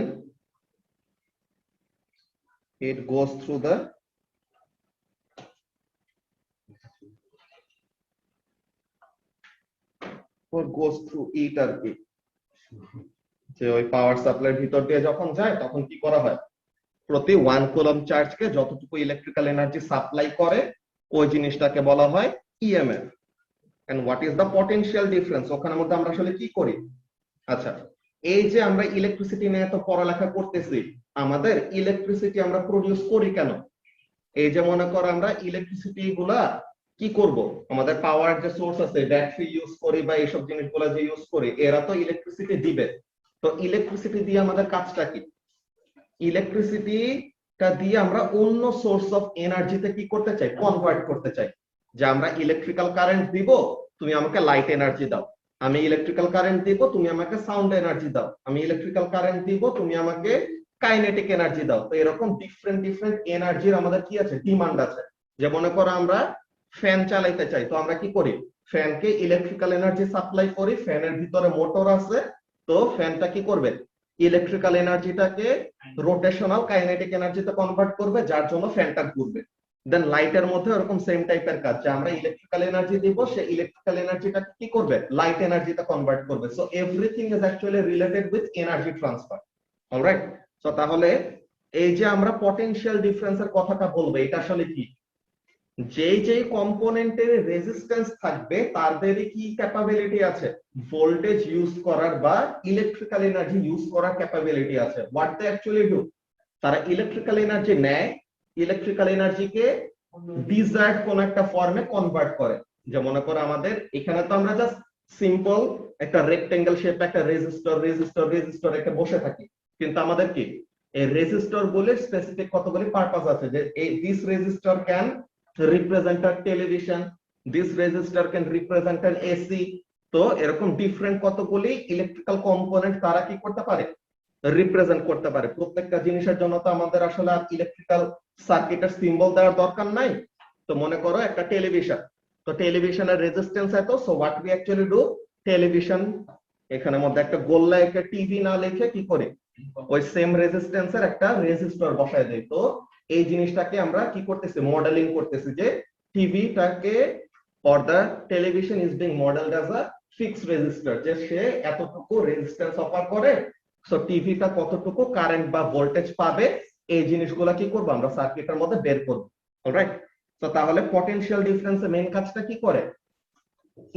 it goes through the it আর কি, যে ওই পাওয়ার সাপ্লাইয়ের ভিতর দিয়ে যখন যায় তখন কি করা হয়? প্রতি 1 কুলম্ব চার্জকে যতটুকু ইলেকট্রিক্যাল এনার্জি সাপ্লাই করে ওই জিনিসটাকে বলা হয় EMF. And what is the potential difference? ওখানের মধ্যে আমরা আসলে কি করি? আচ্ছা, এই যে আমরা ইলেকট্রিসিটি নিয়ে তো পড়ালেখা করতেছি, আমাদের ইলেকট্রিসিটি আমরা প্রডিউস করি কেন? এই যে মনে করো আমরা ইলেকট্রিসিটি গুলা কি করব, আমাদের পাওয়ার যে সোর্স আছে, ব্যাটারি ইউজ করি বা এইসব জিনিসগুলো যে ইউজ করি, এরা তো ইলেকট্রিসিটি দিবে। তো ইলেকট্রিসিটি দিয়ে আমাদের কাজটা কি? ইলেকট্রিসিটিটা দিয়ে আমরা অন্য সোর্স অফ এনার্জিতে কি করতে চাই? কনভার্ট করতে চাই। যে আমরা ইলেকট্রিক্যাল কারেন্ট দিব, তুমি আমাকে লাইট এনার্জি দাও। আমি ইলেকট্রিক্যাল কারেন্ট দিব, তুমি আমাকে সাউন্ড এনার্জি দাও। আমি ইলেকট্রিক্যাল কারেন্ট দিব, তুমি আমাকে কাইনেটিক এনার্জি দাও। তো এরকম ডিফারেন্ট ডিফারেন্ট এনার্জির আমাদের কি আছে? ডিমান্ড আছে। যে মনে করো আমরা ফ্যান চালাইতে চাই, তো আমরা কি করি? ফ্যানকে ইলেকট্রিক্যাল এনার্জি সাপ্লাই করি, ফ্যানের ভিতরে মোটর আছে, তো ফ্যানটা কি করবে? ইলেকট্রিক্যাল এনার্জিটাকে রোটেশনাল কাইনেটিক এনার্জিতে কনভার্ট করবে, যার জন্য ফ্যানটা ঘুরবে। দেন লাইটের মধ্যে এরকম সেম টাইপের কাজ, যে আমরা ইলেকট্রিক্যাল এনার্জি দিব, সে ইলেকট্রিক্যাল এনার্জিটা কি করবে? লাইট এনার্জিতে কনভার্ট করবে। So everything is actually related with energy transfer. Alright, so তাহলে এই যে আমরা পটেনশিয়াল ডিফারেন্সের কথাটা বলবো, এটা আসলে কি? যেই যেই কম্পোনেন্টের রেজিস্ট্যান্স থাকবে তাদেরই কি ক্যাপাবিলিটি আছে? ভোল্টেজ ইউজ করার বা ইলেকট্রিক্যাল এনার্জি ইউজ করার ক্যাপাবিলিটি আছে। হোয়াট দে অ্যাকচুয়ালি ডু, তারা ইলেকট্রিক্যাল এনার্জি নেয়, ইলেকট্রিক্যাল এনার্জিকে ডিজায়ার্ড কোন একটা ফর্মে কনভার্ট করে। যে মনে করো আমাদের এখানে তো আমরা জাস্ট সিম্পল একটা রেক্টেঙ্গেল শেপ একটা রেজিস্টর রেজিস্টর রেজিস্টর রেখে বসে থাকি, কিন্তু আমাদের কি এই রেজিস্টর বলে স্পেসিফিক কতগুলি পারপাস আছে। যে এই this resistor can represent a television, this resistor can represent an AC। তো এরকম ডিফারেন্ট কতগুলি ইলেকট্রিক্যাল কম্পোনেন্ট তারা কি করতে পারে? রিপ্রেজেন্ট করতে পারে। প্রত্যেকটা জিনিসের জন্য তো আমাদের আসলে আর ইলেকট্রিক্যাল সার্কিটের সিম্বল দেওয়ার দরকার নাই। তো মনে করো একটা টেলিভিশন, তো টেলিভিশনের রেজিস্ট্যান্স এত, so what we actually do, television এখানের মধ্যে একটা গোল্লা একটা টিভি না লিখে কি করে ওই সেম রেজিস্ট্যান্সের একটা রেজিস্টর বসায় দেয়। তো এই জিনিসটাকে আমরা কি করতেছি? মডেলিং করতেছি, যে টিভিটাকে or the television is being modeled as a fixed resistor, যে সে এতটুকু রেজিস্ট্যান্স অফার করে, সো টিভিটা কতটুকু কারেন্ট বা ভোল্টেজ পাবে, এই জিনিসগুলো কি করব? আমরা সার্কিটের মধ্যে বের করব। অলরাইট, তো তাহলে পটেনশিয়াল ডিফারেন্সের মেইন কাজটা কি করে?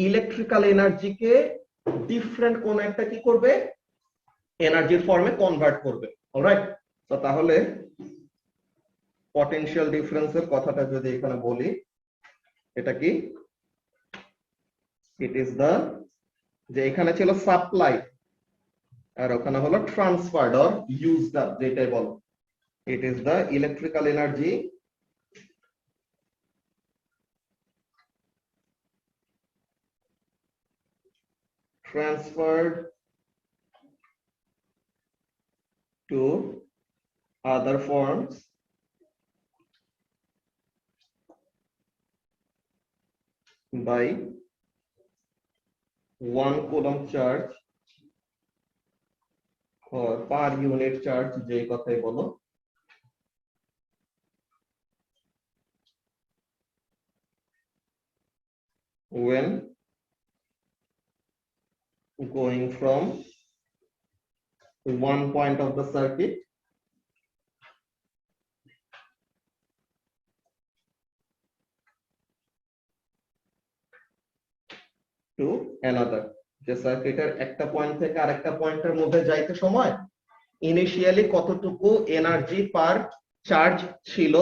ইলেকট্রিক্যাল এনার্জিকে ডিফারেন্ট কোন একটা কি করবে, এনার্জির ফর্মে কনভার্ট করবে। অলরাইট, তো তাহলে পটেনশিয়াল ডিফারেন্সের কথাটা যদি এখানে বলি, এটা কি, ইট ইজ দ্য, যে এখানে ছিল সাপ্লাই আর ওখানে হলো ট্রান্সফার্ড অর ইউজড আপ, যেটাই বলো, ইট is the electrical energy transferred to other forms by 1 coulomb charge or per unit charge, যে কথাই বলো, when going from one point of the circuit to another, যে সার্কিটের একটা পয়েন্ট থেকে আরেকটা পয়েন্টের মধ্যে যাইতে সময় ইনিশিয়ালি কতটুকু এনার্জি পার চার্জ ছিল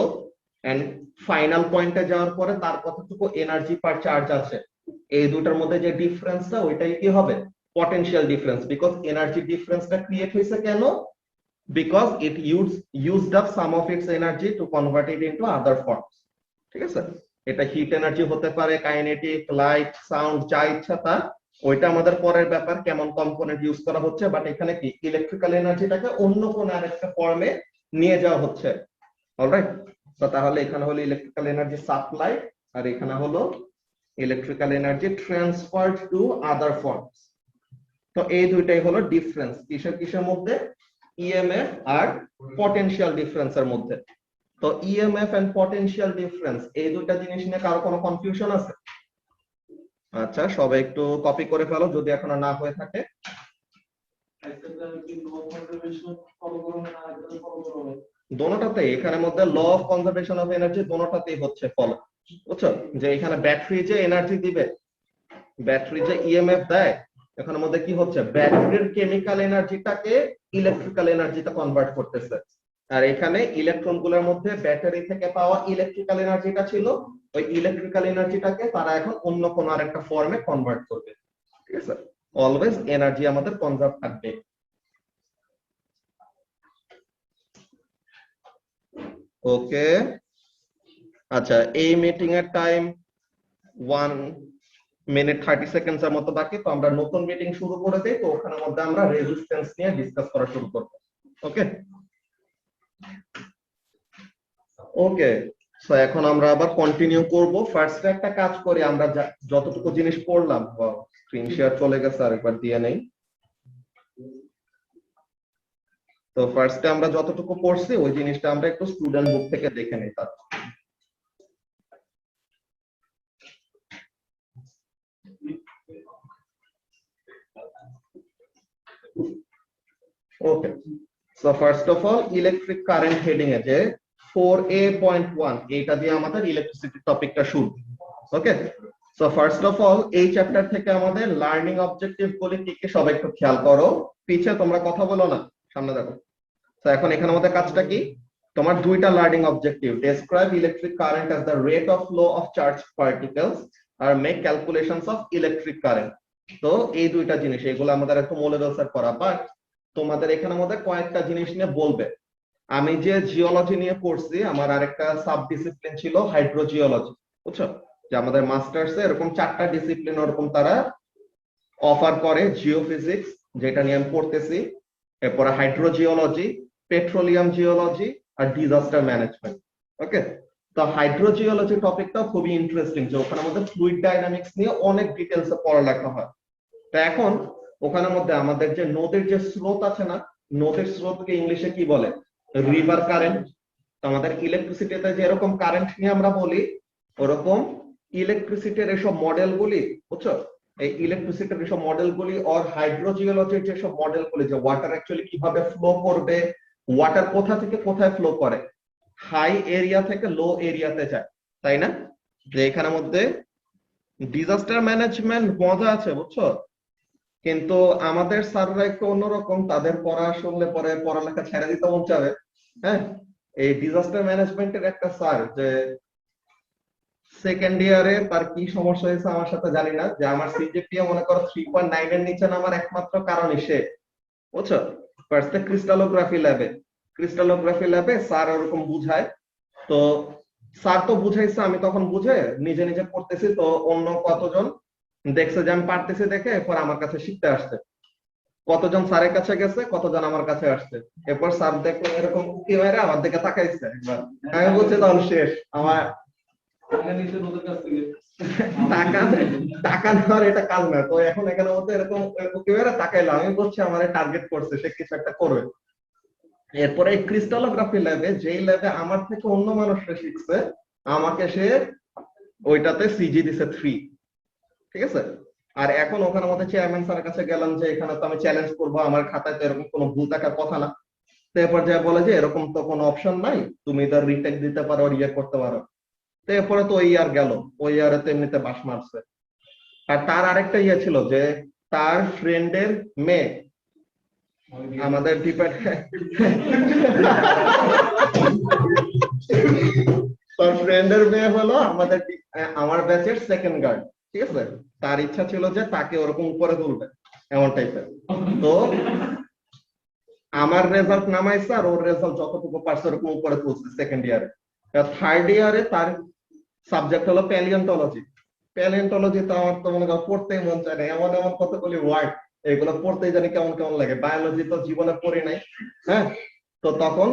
এন্ড ফাইনাল পয়েন্টে যাওয়ার পরে তার কতটুকু এনার্জি পার চার্জ আছে, এই দুটার মধ্যে যে ডিফারেন্সটা ওইটাই কি হবে, পটেনশিয়াল ডিফারেন্স। বিকজ এনার্জি ডিফারেন্সটা ক্রিয়েট হয়েছে কেন, because it used up some of its energy to convert it into other forms. ঠিক আছে, এটা হিট এনার্জি হতে পারে, কাইনেটিক, লাইট, সাউন্ড, যা ইচ্ছা তা, ওইটা আমাদের পরের ব্যাপার, কেমন কম্পোনেন্ট ইউজ করা হচ্ছে। বাট এখানে কি ইলেকট্রিক্যাল এনার্জিটাকে অন্য কোন আরেকটা ফর্মে নিয়ে যাওয়া হচ্ছে। অলরাইট, তো তাহলে এখানে হলো ইলেকট্রিক্যাল এনার্জি সাপ্লাই আর এখানে হলো electrical energy transferred to other forms. তো এই দুইটাই হলো ডিফারেন্স কিসের কিসের মধ্যে, ইএমএফ আর পটেনশিয়াল ডিফারেন্সের মধ্যে। তো ইএমএফ এন্ড পটেনশিয়াল ডিফারেন্স, এই দুইটা জিনিস নিয়ে কারো কোনো কনফিউশন আছে? আচ্ছা, সবাই একটু কপি করে ফেলো যদি এখনো না হয়ে থাকে। দোনোটাতে এখানে মধ্যে law of conservation of energy দোনোটাতেই হচ্ছে ফলো, বুঝছো? যে এখানে ব্যাটারি যে এনার্জি দিবে, ব্যাটারি যে ইএমএফ দেয়, এখানের মধ্যে কি হচ্ছে, ব্যাটারির কেমিক্যাল এনার্জিটাকে ইলেকট্রিক্যাল এনার্জিতে কনভার্ট করতেছে। আর এখানে ইলেকট্রন গুলোর মধ্যে ব্যাটারি থেকে পাওয়া ইলেকট্রিক্যাল এনার্জিটা ছিল, ওই ইলেকট্রিক্যাল এনার্জিটাকে তারা এখন অন্য কোনো আরেকটা ফর্মে কনভার্ট করবে। ঠিক আছে, অলওয়েজ এনার্জি আমাদের কনজার্ভ থাকবে। ওকে, আচ্ছা, এই মিটিং এর টাইম 1 মিনিট 30 সেকেন্ডস এর মতো বাকি, তো আমরা নতুন মিটিং শুরু করে দেই। তো ওখানের মধ্যে আমরা রেজিস্ট্যান্স নিয়ে ডিসকাস করা শুরু করব। ওকে ওকে, সো এখন আমরা আবার কন্টিনিউ করব। ফার্স্টে একটা কাজ করি, আমরা যতটুকু জিনিস পড়লাম, স্ক্রিন শেয়ার চলে গেছে, আরেকবার দিয়ে নেই। তো ফার্স্টে আমরা যতটুকু পড়ছি ওই জিনিসটা আমরা একটু স্টুডেন্ট বুক থেকে দেখে নিই। তার okay, so first of all electric current heading এ যে 4A.1, এইটা দিয়ে আমাদের ইলেকট্রিসিটি টপিকটা শুরু। Okay, so first of all এই চ্যাপ্টার থেকে আমাদের লার্নিং অবজেক্টিভ গুলি কি কি সবাই একটু খেয়াল করো। পিছে তোমরা কথা বলো না, সামনে দেখো। তো এখন এখানে আমাদের কাজটা কি, তোমার দুইটা learning objective, describe electric current as the rate of flow of charge particles R make calculations of electric current. তো এই দুইটা জিনিস, এগুলো আমাদের একটু মোলেরসার করা। বাট তোমাদের এখানে মধ্যে কয়েকটা জিনিস নিয়ে বলবে। আমি যে জিওলজি নিয়ে পড়ছি, আমার আরেকটা সাব ডিসিপ্লিন ছিল হাইড্রোজিওলজি, বুঝছো? যে আমাদের মাস্টার্সে এরকম 4টা ডিসিপ্লিন ওরকম তারা অফার করে। জিওফিজিক্স, যেটা নিয়ে আমি পড়তেছি, এরপরে হাইড্রোজিওলজি, পেট্রোলিয়াম জিওলজি আর ডিজাস্টার ম্যানেজমেন্ট। ওকে, তো হাইড্রোজিওলজি টপিকটা খুবই ইন্টারেস্টিং, যে ওখানে মধ্যে ফ্লুইড ডাইনামিক্স নিয়ে অনেক ডিটেলসে পড়ালেখা হয়। তো এখন ওখানের মধ্যে আমাদের যে নদীর যে স্রোত আছে না, নদীর স্রোতকে ইংলিশে কি বলে, রিভার কারেন্ট। তো আমাদের ইলেকট্রিসিটিতে যে এরকম কারেন্ট নিয়ে আমরা বলি, ওরকম ইলেকট্রিসিটির এসব মডেলগুলি, বুঝছো, এই ইলেকট্রিসিটির এসব মডেলগুলি আর হাইড্রোজিওলজির যেসব মডেলগুলি, যে ওয়াটার অ্যাকচুয়ালি কিভাবে ফ্লো করবে, ওয়াটার কোথা থেকে কোথায় ফ্লো করে, হাই এরিয়া থেকে লো এরিয়াতে যায়, তাই না? যে এখানের মধ্যে ডিজাস্টার ম্যানেজমেন্ট মজা আছে বুঝছো, কিন্তু আমাদের স্যাররা একটু অন্যরকম, তাদের পড়া শুনলে পরে পড়ালেখা ছেড়ে দিতে মন চাবে। হ্যাঁ, এই ডিজাস্টার ম্যানেজমেন্টের একটা স্যার যে সেকেন্ড ইয়ারে তার কি সমস্যা হয়েছে আমার সাথে জানি না, যে আমার সিজিপিএ মনে করো 3.9 এর নিচে নামার একমাত্র কারণই সে, বুঝছো। ফার্স্টে ক্রিস্টালোগ্রাফি ল্যাবে স্যার ওরকম বুঝায়, তো স্যার তো বুঝাইছে, আমি তখন বুঝে নিজে নিজে পড়তেছি, তো অন্য কতজন দেখছে যে আমি পারতেছি দেখে এরপর আমার কাছে শিখতে আসছে, কতজন স্যারের কাছে গেছে, কতজন আমার কাছে আসছে। এরপর স্যার দেখলো এরকম উকি মেরে আমার দিকে তাকাইছে একবার, আমি বলছি তখন শেষ আমার টাকা টাকা নেওয়ার এটা কাজ না। তো এখন এখানে মধ্যে এরকম উকি মেরে তাকাইলো, আমি বলছি আমার টার্গেট করছে, সে কিছু একটা করবে। এরপরে এই ক্রিস্টালোগ্রাফি ল্যাবে, যেই ল্যাবে আমার থেকে অন্য মানুষরা শিখছে, আমাকে সে ওইটাতে সিজি দিছে 3, ঠিক আছে। আর এখন ওখানে মধ্যে চেয়ারম্যান স্যারের কাছে গেলাম যে এখানে তো আমি চ্যালেঞ্জ করবো, আমার খাতায় তো এরকম কোনো ভুল থাকার কথা না। তো এরপর যা বলে যে এরকম তো কোনো অপশন নাই, তুমি তো রিটেক দিতে পারো আর ইয়ে করতে পারো। তো এরপরে তো ওই ইয়ার গেল, ওই ইয়ারে তো এমনিতে বাস মারছে। আর তার আরেকটা ইয়ে ছিল যে তার ফ্রেন্ডের মেয়ে আমাদের তার ফ্রেন্ডের মেয়ে হলো আমার ব্যাচের সেকেন্ড গার্ড, ঠিক আছে। তার ইচ্ছা ছিল যে তাকে ওরকম উপরে তুলবে, এমন টাইপের। তো আমার রেজাল্ট নামাইছে আর ওর রেজাল্ট যতটুকু পারছে ওরকম উপরে তুলছে সেকেন্ড ইয়ারে। থার্ড ইয়ারে তার সাবজেক্ট হলো প্যালিওন্টোলজি। প্যালিওন্টোলজি তো আমার তো মনে করো পড়তেই মন চায় না, এমন এমন কতগুলি ওয়ার্ড, এগুলো পড়তেই জানি কেমন কেমন লাগে। বায়োলজি তো জীবনে পড়ি নাই। হ্যাঁ, তো তখন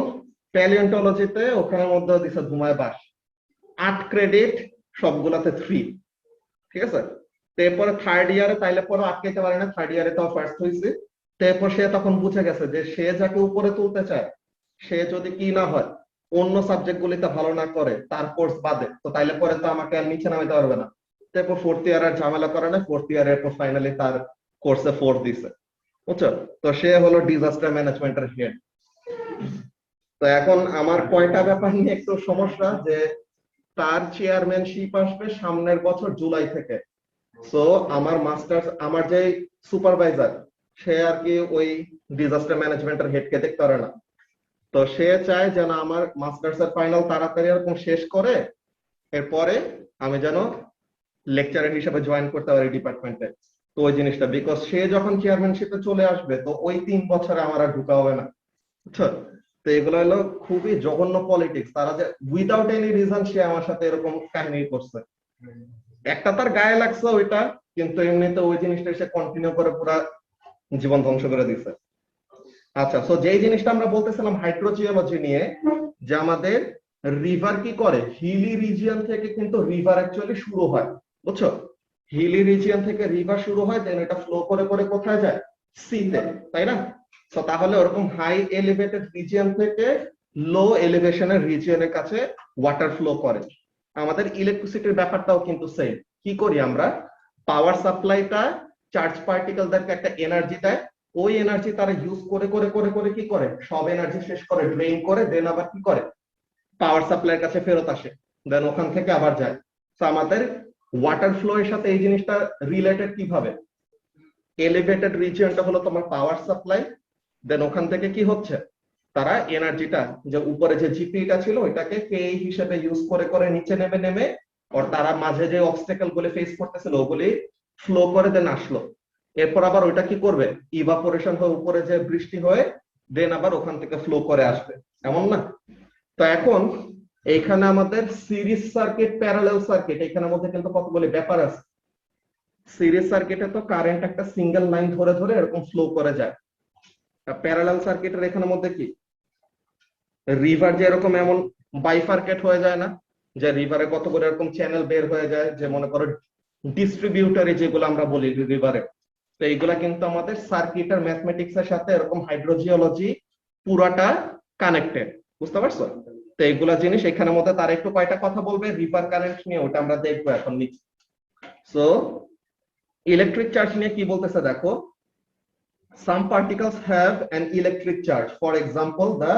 প্যালিওন্টোলজিতে ওখানের মধ্যে দিছে ধুমায় বাস, 8 ক্রেডিট, সবগুলাতে 3, ঠিক আছে। তো এরপরে থার্ড ইয়ারে তাইলে পরে আটকাইতে পারে না, থার্ড ইয়ারে তো ফার্স্ট হয়েছে। তো এরপর সে তখন বুঝে গেছে যে সে যাকে উপরে তুলতে চায়, সে যদি কি না হয়, অন্য সাবজেক্ট গুলিতে ভালো না করে তার কোর্স বাদে, তো তাইলে পরে তো আমাকে আর নিচে নামাইতে পারবে না। তারপর ফোর্থ ইয়ার আর ঝামেলা করে না, ফোর্থ ইয়ারের পর ফাইনালি তার কোর্সে 4 দিছে, বুঝছো। তো সে হলো ডিজাস্টার ম্যানেজমেন্টের হেড। তো এখন আমার কয়টা ব্যাপার নিয়ে একটু সমস্যা, যে তার চেয়ারম্যানশিপ আসবে সামনের বছর জুলাই থেকে। সো আমার মাস্টার্স, আমার যে সুপারভাইজার, সে আর কি ওই ডিজাস্টার ম্যানেজমেন্টের হেডকে দেখতে পারে না। তো সে চায় যেন আমার মাস্টার্স এর ফাইনাল তাড়াতাড়ি এরকম শেষ করে এরপরে আমি যেন লেকচারার হিসেবে জয়েন করতে পারি ডিপার্টমেন্টে। তো ওই জিনিসটা, বিকজ সে যখন চেয়ারম্যানশিপে চলে আসবে তো ওই 3 বছরে আমার আর ঢুকা হবে না, বুঝছো। তো এগুলো হলো খুবই জঘন্য পলিটিক্স, তারা যে উইদাউট এনি রিজন সে আমার সাথে এরকম কাহিনী করছে। একটা তার গায়ে লাগছে ওইটা, কিন্তু এমনিতে ওই জিনিসটা সে কন্টিনিউ করে পুরা জীবন ধ্বংস করে দিচ্ছে। আচ্ছা, সো যেই জিনিসটা আমরা বলতেছিলাম হাইড্রোজিওলজি নিয়ে, যে আমাদের রিভার কি করে, হিলি রিজিয়ন থেকে কিন্তু রিভার অ্যাকচুয়ালি শুরু হয়, বুঝছো। হিলি রিজিয়ন থেকে রিভার শুরু হয়, দেন এটা ফ্লো করে করে কোথায় যায়, সিতে, তাই না। তো তাহলে ওরকম হাই এলিভেটেড রিজিয়ন থেকে লো এলিভেশনের রিজিয়নের কাছে ওয়াটার ফ্লো করে। আমাদের ইলেকট্রিসিটির ব্যাপারটাও কিন্তু সেম। কি করি আমরা, পাওয়ার সাপ্লাইটা চার্জ পার্টিকেলদেরকে একটা এনার্জি দেয়, ওই এনার্জি তারা ইউজ করে করে করে করে কি করে, সব এনার্জি শেষ করে ড্রেইন করে, দেন আবার কি করে, পাওয়ার সাপ্লাইয়ের কাছে ফেরত আসে, দেন ওখান থেকে আবার যায়। তো আমাদের ওয়াটার ফ্লো এর সাথে এই জিনিসটা রিলেটেড কিভাবে, এলিভেটেড রিজিয়নটা হলো তোমার পাওয়ার সাপ্লাই, দেন ওখান থেকে কি হচ্ছে, তারা এনার্জিটা যে উপরে যে জিপিটা ছিল ওইটাকে কে হিসেবে ইউজ করে করে নিচে নেমে নেমে, আর তারা মাঝে যে অবস্টেকল গুলো ফেস করতেছিল ওগুলি ফ্লো করে দেন আসলো। এরপর আবার ওইটা কি করবে, ইভাপোরেশন হয়ে উপরে যে বৃষ্টি হয়ে দেন আবার ওখান থেকে ফ্লো করে আসবে, এমন না। তো এখন এইখানে আমাদের সিরিজ সার্কিট, প্যারালাল সার্কিট, এখানের মধ্যে কিন্তু কতগুলি ব্যাপার আছে। সিরিজ সার্কিটে তো কারেন্ট একটা সিঙ্গেল লাইন ধরে ধরে এরকম ফ্লো করে যায়। প্যারালাল সার্কিটের এখানের মধ্যে কি, রিভার যে এরকম এমন বাইফার্কেট হয়ে যায় না, যে রিভারে কত করে এরকম চ্যানেল বের হয়ে যায়, যে মনে করো ডিস্ট্রিবিউটারি যেগুলো আমরা বলি রিভারে। তো এইগুলা কিন্তু আমাদের সার্কিট আর ম্যাথমেটিক্স এর সাথে এরকম হাইড্রোজিওলজি পুরাটা কানেক্টেড, বুঝতে পারছো। তো এইগুলা জিনিস এখানের মধ্যে তার একটু কয়টা কথা বলবে রিভার কারেন্ট নিয়ে, ওটা আমরা দেখবো এখন নিচে। সো ইলেকট্রিক চার্জ নিয়ে কি বলতেছে দেখো, some particles have an electric charge, for example the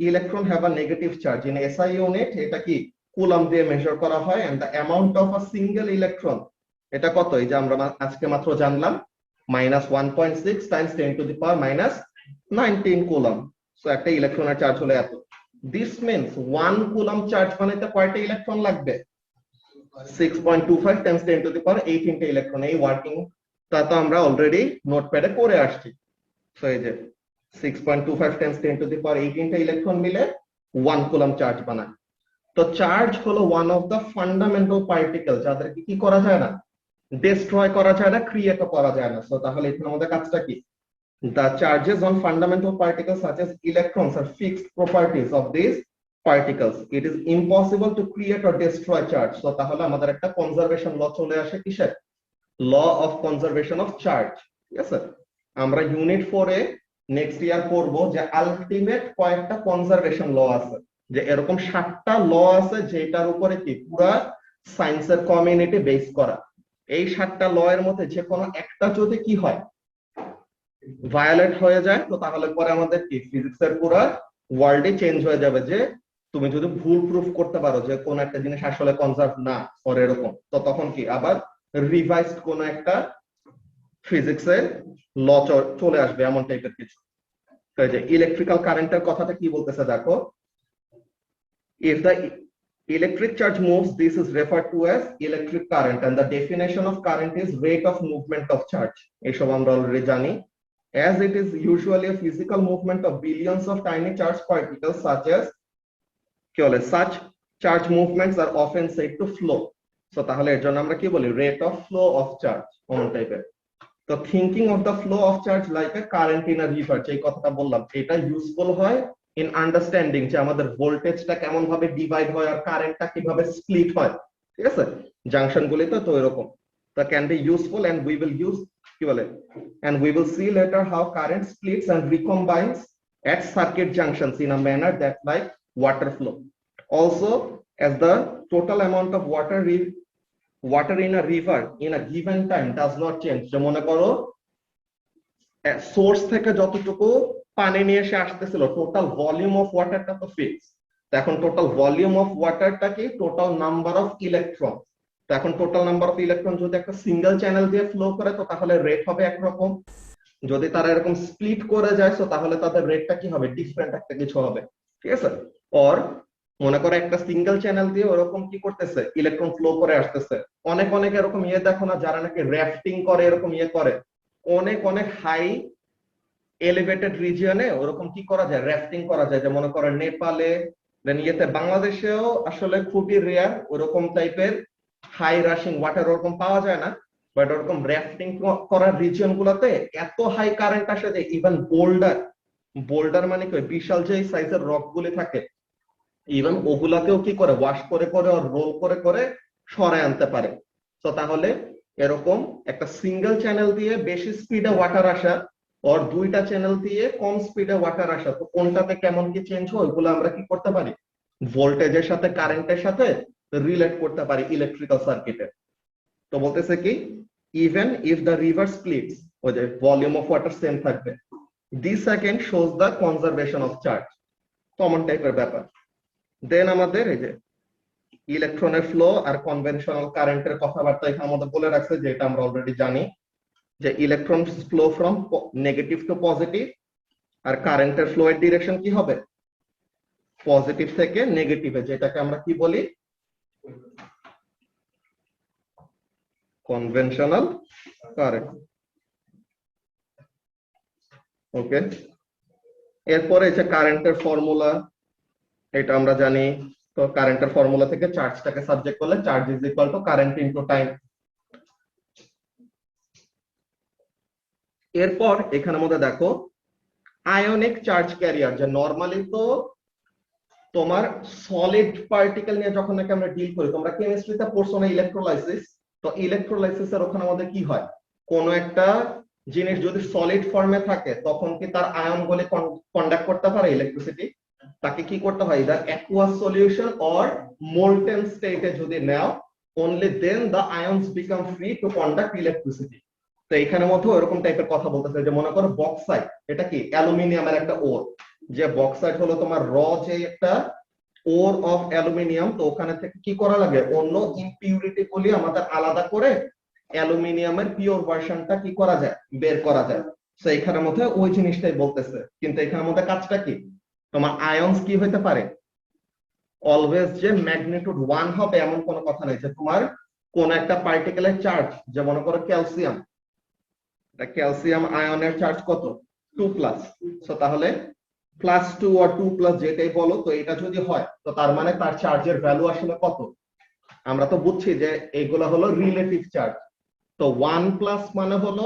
electron have a negative charge in SI unit, এটা কি কুলম্ব দিয়ে মেজার করা হয়, and the amount of a single electron এটা কত? এই যে আমরা আজকে মাত্র জানলাম -1.6 টাইমস 10⁻19 কুলম্ব। সো একটা ইলেকট্রনের চার্জ হলো এত। দিস মিন্স 1 কুলম্ব চার্জ বানাইতে কয়টা ইলেকট্রন লাগবে? 6.25 টাইমস 10⁻18 টা ইলেকট্রন। এই ওয়ার্কিং তা তো আমরা অলরেডি নোটপ্যাডে করে আসছি। সো এই যে 6.25 টাইমস 10⁻18 টা ইলেকট্রন মিলে 1 কুলম্ব চার্জ বানায়। তো চার্জ হলো one of the fundamental particle যাদেরকে কি করা যায় না, ডিস্ট্রয় করা যায় না, ক্রিয়েটও করা যায় না। সো তাহলে এখানে আমাদের কাজটা কি? The charges on fundamental particles such as electrons are fixed properties of these particles. It is impossible to create or destroy charge. So তাহলে আমাদের একটা কনজারভেশন ল চলে আসে কিসের? Law of conservation of charge. ঠিক আছে, আমরা ইউনিট 4 এ নেক্সট ইয়ার পড়ব যে আলটিমেট কয়েকটা কনজারভেশন ল আছে, যে এরকম 7টা ল আছে যেটার উপরে কি পুরা সায়েন্সের কমিউনিটি বেস করা। এই 7টা ল এর মধ্যে যে কোনো একটা যদি কি হয়, ভায়োলেট হয়ে যায়, তো তাহলে পরে আমাদের কি ফিজিক্সের পুরো ওয়ার্ল্ডে চেঞ্জ হয়ে যাবে। যে তুমি যদি ভুল প্রুফ করতে পারো যে কোন একটা জিনিস আসলে কনজার্ভ না or এরকম, তো তখন কি আবার রিভাইজড কোন একটা ফিজিক্সের ল চলে আসবে, এমন টাইপের কিছু। তো এই যে ইলেকট্রিক্যাল কারেন্টের কথাটা কি বলতেছে দেখো, if the electric charge moves, this is referred to as electric current, and the definition of current is rate of movement of charge. এইসব আমরা অলরেডি জানি। As it is usually a physical movement of billions of tiny charged particles, such charge movements are often said to flow. So তাহলে এর জন্য আমরা কি বলি? rate of flow of charge, অমন টাইপের। তো thinking of the flow of charge like a current in a river, যে কথাটা বললাম, এটা ইউজফুল হয় ইন আন্ডারস্ট্যান্ডিং যে আমাদের ভোল্টেজটা কেমন ভাবে ডিভাইড হয় আর কারেন্টটা কিভাবে স্প্লিট হয়। ঠিক আছে, জাংশন গুলিতে তো এরকম। তো can be useful and we will use কি বলে, and we will see later how current splits and recombines at circuit junctions in a manner that like water flow. Also, as the total amount of water in a river in a given time does not change, যে মনে করো source থেকে যতটুকু পানি নিয়ে এসে আসতেছিল, total volume of ওয়াটারটা তো ফিক্স। তো এখন টোটাল ভলিউম অফ ওয়াটারটা কি টোটাল নাম্বার অফ ইলেকট্রন। তো এখন টোটাল নাম্বার অফ ইলেকট্রন যদি একটা সিঙ্গেল চ্যানেল দিয়ে ফ্লো করে, তো তাহলে রেট হবে একরকম। যদি তারা এরকম স্প্লিট করে যায়, তো তাহলে তাদের রেটটা কি হবে? ডিফারেন্ট একটা কিছু হবে। ঠিক আছে, অর মনে করে একটা সিঙ্গেল চ্যানেল দিয়ে ওরকম কি করতেছে, ইলেকট্রন ফ্লো করে আসতেছে। অনেক অনেক এরকম দেখো না, যারা নাকি র্যাফটিং করে, এরকম করে অনেক অনেক হাই এলিভেটেড রিজিয়নে ওরকম কি করা যায়, র্যাফটিং করা যায়। যে মনে করেন নেপালে, দেন বাংলাদেশেও আসলে খুবই রেয়ার ওরকম টাইপের হাই রাশিং ওয়াটার ওরকম পাওয়া যায় না, বাট ওরকম র্যাফটিং করার রিজিয়ন গুলোতে এত হাই কারেন্ট আসে যে ইভেন বোল্ডার মানে কি বিশাল যে সাইজের রক গুলি থাকে, ইভেন ওগুলাকেও কি করে ওয়াশ করে করে আর রোল করে করে সরায় আনতে পারে। তো তাহলে এরকম একটা সিঙ্গেল চ্যানেল দিয়ে বেশি স্পিডে ওয়াটার আসা আর দুইটা চ্যানেল দিয়ে কম স্পিডে ওয়াটার আসা, তো কোনটাতে কেমন কি চেঞ্জ হয় ওইগুলো আমরা কি করতে পারি? ভোল্টেজের সাথে কারেন্টের সাথে রিলেট করতে পারি ইলেকট্রিক্যাল সার্কিটে। তো বলতেছে কি, even if the river splits, ওই যে ভলিউম অফ ওয়াটার সেম থাকবে, this second shows the conservation of charge. Common টাইপের ব্যাপার। দেন আমাদের এই যে ইলেকট্রনের ফ্লো আর কনভেনশনাল কারেন্টের কথাবার্তা এখানে আমাদের বলে রাখছে, যে এটা আমরা অলরেডি জানি যে electron flow from negative to positive, আর কারেন্টের ফ্লো এর ডিরেকশন কি হবে? পজিটিভ থেকে নেগেটিভে, যেটাকে আমরা কি বলি? Conventional current. ওকে, এরপরে যে কারেন্টের ফর্মুলা, এটা আমরা জানি। তো কারেন্টের ফর্মুলা থেকে চার্জটাকে সাবজেক্ট করলে charge is equal two current into time. এরপর এখানের মধ্যে দেখো আয়নিক চার্জ ক্যারিয়ার, যে নরমালি তো তোমার সলিড পার্টিকেল নিয়ে যখন নাকি আমরা ডিল করি, তোমরা কেমিস্ট্রিতে পড়ছো না ইলেকট্রোলাইসিস, তো ইলেকট্রোলাইসিসের ওখানে আমাদের কি হয়, কোন একটা জিনিস যদি সলিড ফর্মে থাকে তখন কি তার আয়ন গুলি কন্ডাক্ট করতে পারে ইলেকট্রিসিটি? তাকে কি করতে হয়, ইদার অ্যাকুয়াস সলিউশন অর মোলটেন স্টেটে যদি নাও, only then the ions become free to conduct electricity. তো এখানের মধ্যে এরকম টাইপের কথা বলতেছে, যে মনে করো বক্সাইট, এটা কি অ্যালুমিনিয়ামের একটা ওর, যে বক্সাইট হলো তোমার যে একটা ওর অফ অ্যালুমিনিয়াম, তো ওখানে থেকে কি করা লাগে, অন্য ইমপিউরিটি গুলি আমাদের আলাদা করে অ্যালুমিনিয়ামের পিওর ভার্সনটা কি করা যায়, বের করা যায়। তো এখানের মধ্যে ওই জিনিসটাই বলতেছে, কিন্তু এখানের মধ্যে কাজটা কি, তোমার আয়নস কি হতে পারে, অলওয়েজ যে ম্যাগনিটিউড 1 হবে এমন কোনো কথা নেই। যে তোমার কোন একটা পার্টিকেলের চার্জ, যে মনে করো ক্যালসিয়াম, ক্যালসিয়াম আয়নের চার্জ কত, 2+। সো তাহলে +2 আর 2+ যেটাই বলো, তো এটা যদি হয় তো তার মানে তার চার্জের ভ্যালু আসলে কত। আমরা তো বুঝছি যে এইগুলো হলো রিলেটিভ চার্জ। তো 1+ মানে হলো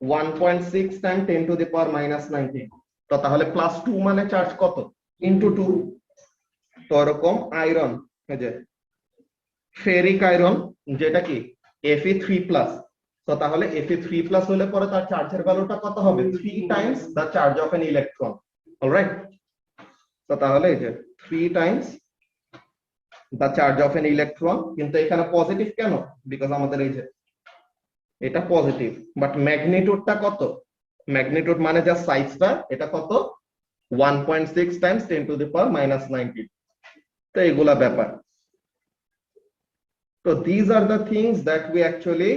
1.6 টাইম 10⁻⁻19। তো তাহলে +2 মানে চার্জ কত, ইনটু 2। তো এরকম আয়রন, এই যে ফেরিক আয়রন, যেটা কি Fe3+। তো তাহলে Fe3+ হলে পরে তার চার্জের ভ্যালুটা কত হবে, 3 Times the charge of N electron. Alright, তো তাহলে এই যে 3 Times the charge of N electron. কিন্তু এখানে পজিটিভ কেন, বিকজ আমাদের এই যে এটা পজিটিভ, বাট ম্যাগনিটিউডটা কত, ম্যাগনিটিউড মানে যা সাইজটা, এটা কত 1.6 টাইমস 10⁻⁻19। তো এগুলা ব্যাপার। তো these are the things that we actually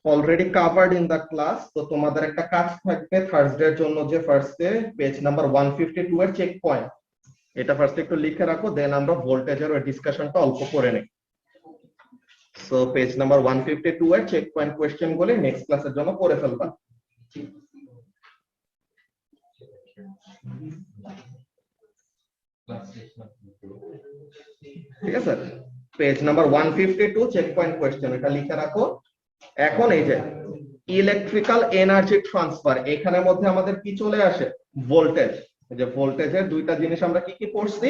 already covered in the class. তো তোমাদের একটা কাজ থাকবে থার্সডে এর জন্য, যে ফার্স্টে পেজ নাম্বার 152 এর চেক পয়েন্ট, এটা ফার্স্টে একটু লিখে রাখো, দেন আমরা ভোল্টেজের ওই ডিসকাশনটা অল্প করে নেই। সো পেজ নাম্বার 152 এর চেক পয়েন্ট কোশ্চেন গুলো নেক্সট ক্লাসের জন্য করে ফেলবা। ঠিক আছে, page number 152 check point question, এটা লিখে রাখো। এখন এই যে ইলেকট্রিক্যাল এনার্জি ট্রান্সফার, এখানের মধ্যে আমাদের কি চলে আসে, ভোল্টেজ। যে ভোল্টেজের দুইটা জিনিস আমরা কি কি পড়ছি,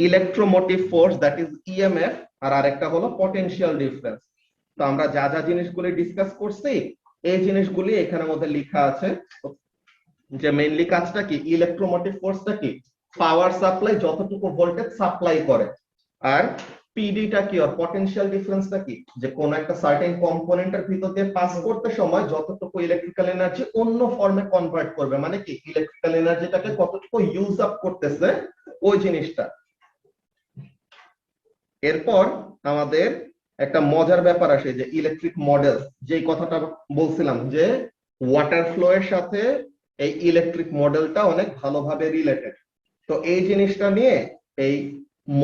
electromotive force that is EMF, আর আরেকটা হলো পটেনশিয়াল ডিফারেন্স। তো আমরা যা যা জিনিসগুলি ডিসকাস করছি এই জিনিসগুলি এখানের মধ্যে লেখা আছে। যে মেইনলি কাজটা কি, ইলেকট্রোমোটিভ ফোর্সটা কি, পাওয়ার সাপ্লাই যতটুকু ভোল্টেজ সাপ্লাই করে, আর পিডিটা কি, আর পটেনশিয়াল ডিফারেন্সটা কি, যে কোন একটা সার্টেন কম্পোনেন্টের ভিতর দিয়ে পাস করতে সময় যতটুকু ইলেকট্রিক্যাল এনার্জি অন্য ফর্মে কনভার্ট করবে, মানে কি ইলেকট্রিক্যাল এনার্জিটাকে কতটুকু ইউজ আপ করতেছে ওই জিনিসটা। এরপর আমাদের একটা মজার ব্যাপার আসে, যে ইলেকট্রিক মডেল, যে কথাটা বলছিলাম যে ওয়াটার ফ্লো এর সাথে এই ইলেকট্রিক মডেলটা অনেক ভালোভাবে রিলেটেড। তো এই জিনিসটা নিয়ে, এই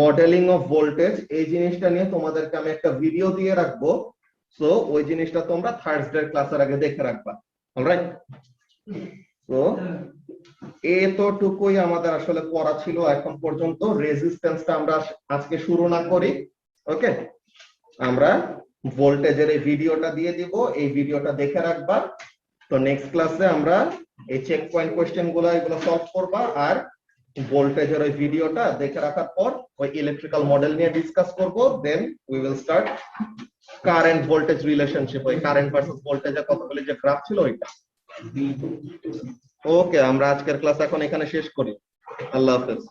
মডেলিং অফ ভোল্টেজ, এই জিনিসটা নিয়ে তোমাদেরকে আমি একটা ভিডিও দিয়ে রাখবো। সো ওই জিনিসটা তোমরা থার্সডে ক্লাসের আগে দেখে রাখবা। অলরাইট, তো এতটুকুই আমাদের আসলে পড়া ছিল এখন পর্যন্ত। রেজিস্ট্যান্সটা আমরা আজকে শুরু না করি, ওকে, আমরা ভোল্টেজের এই ভিডিওটা দিয়ে দিব, এই ভিডিওটা দেখে রাখবা। তো নেক্সট ক্লাসে আমরা এই চেক পয়েন্ট কোশ্চেন গুলো এগুলো সলভ করবা, আর ভোল্টেজের ওই ভিডিওটা দেখে রাখার পর ওই ইলেকট্রিক্যাল মডেল নিয়ে ডিসকাস করব। Then we will start current voltage relationship, ওই কারেন্ট ভার্সেস ভোল্টেজের কতগুলি যে গ্রাফ ছিল ওইটা। ওকে, আমরা আজকের ক্লাস এখন এখানে শেষ করি। আল্লাহ হাফেজ।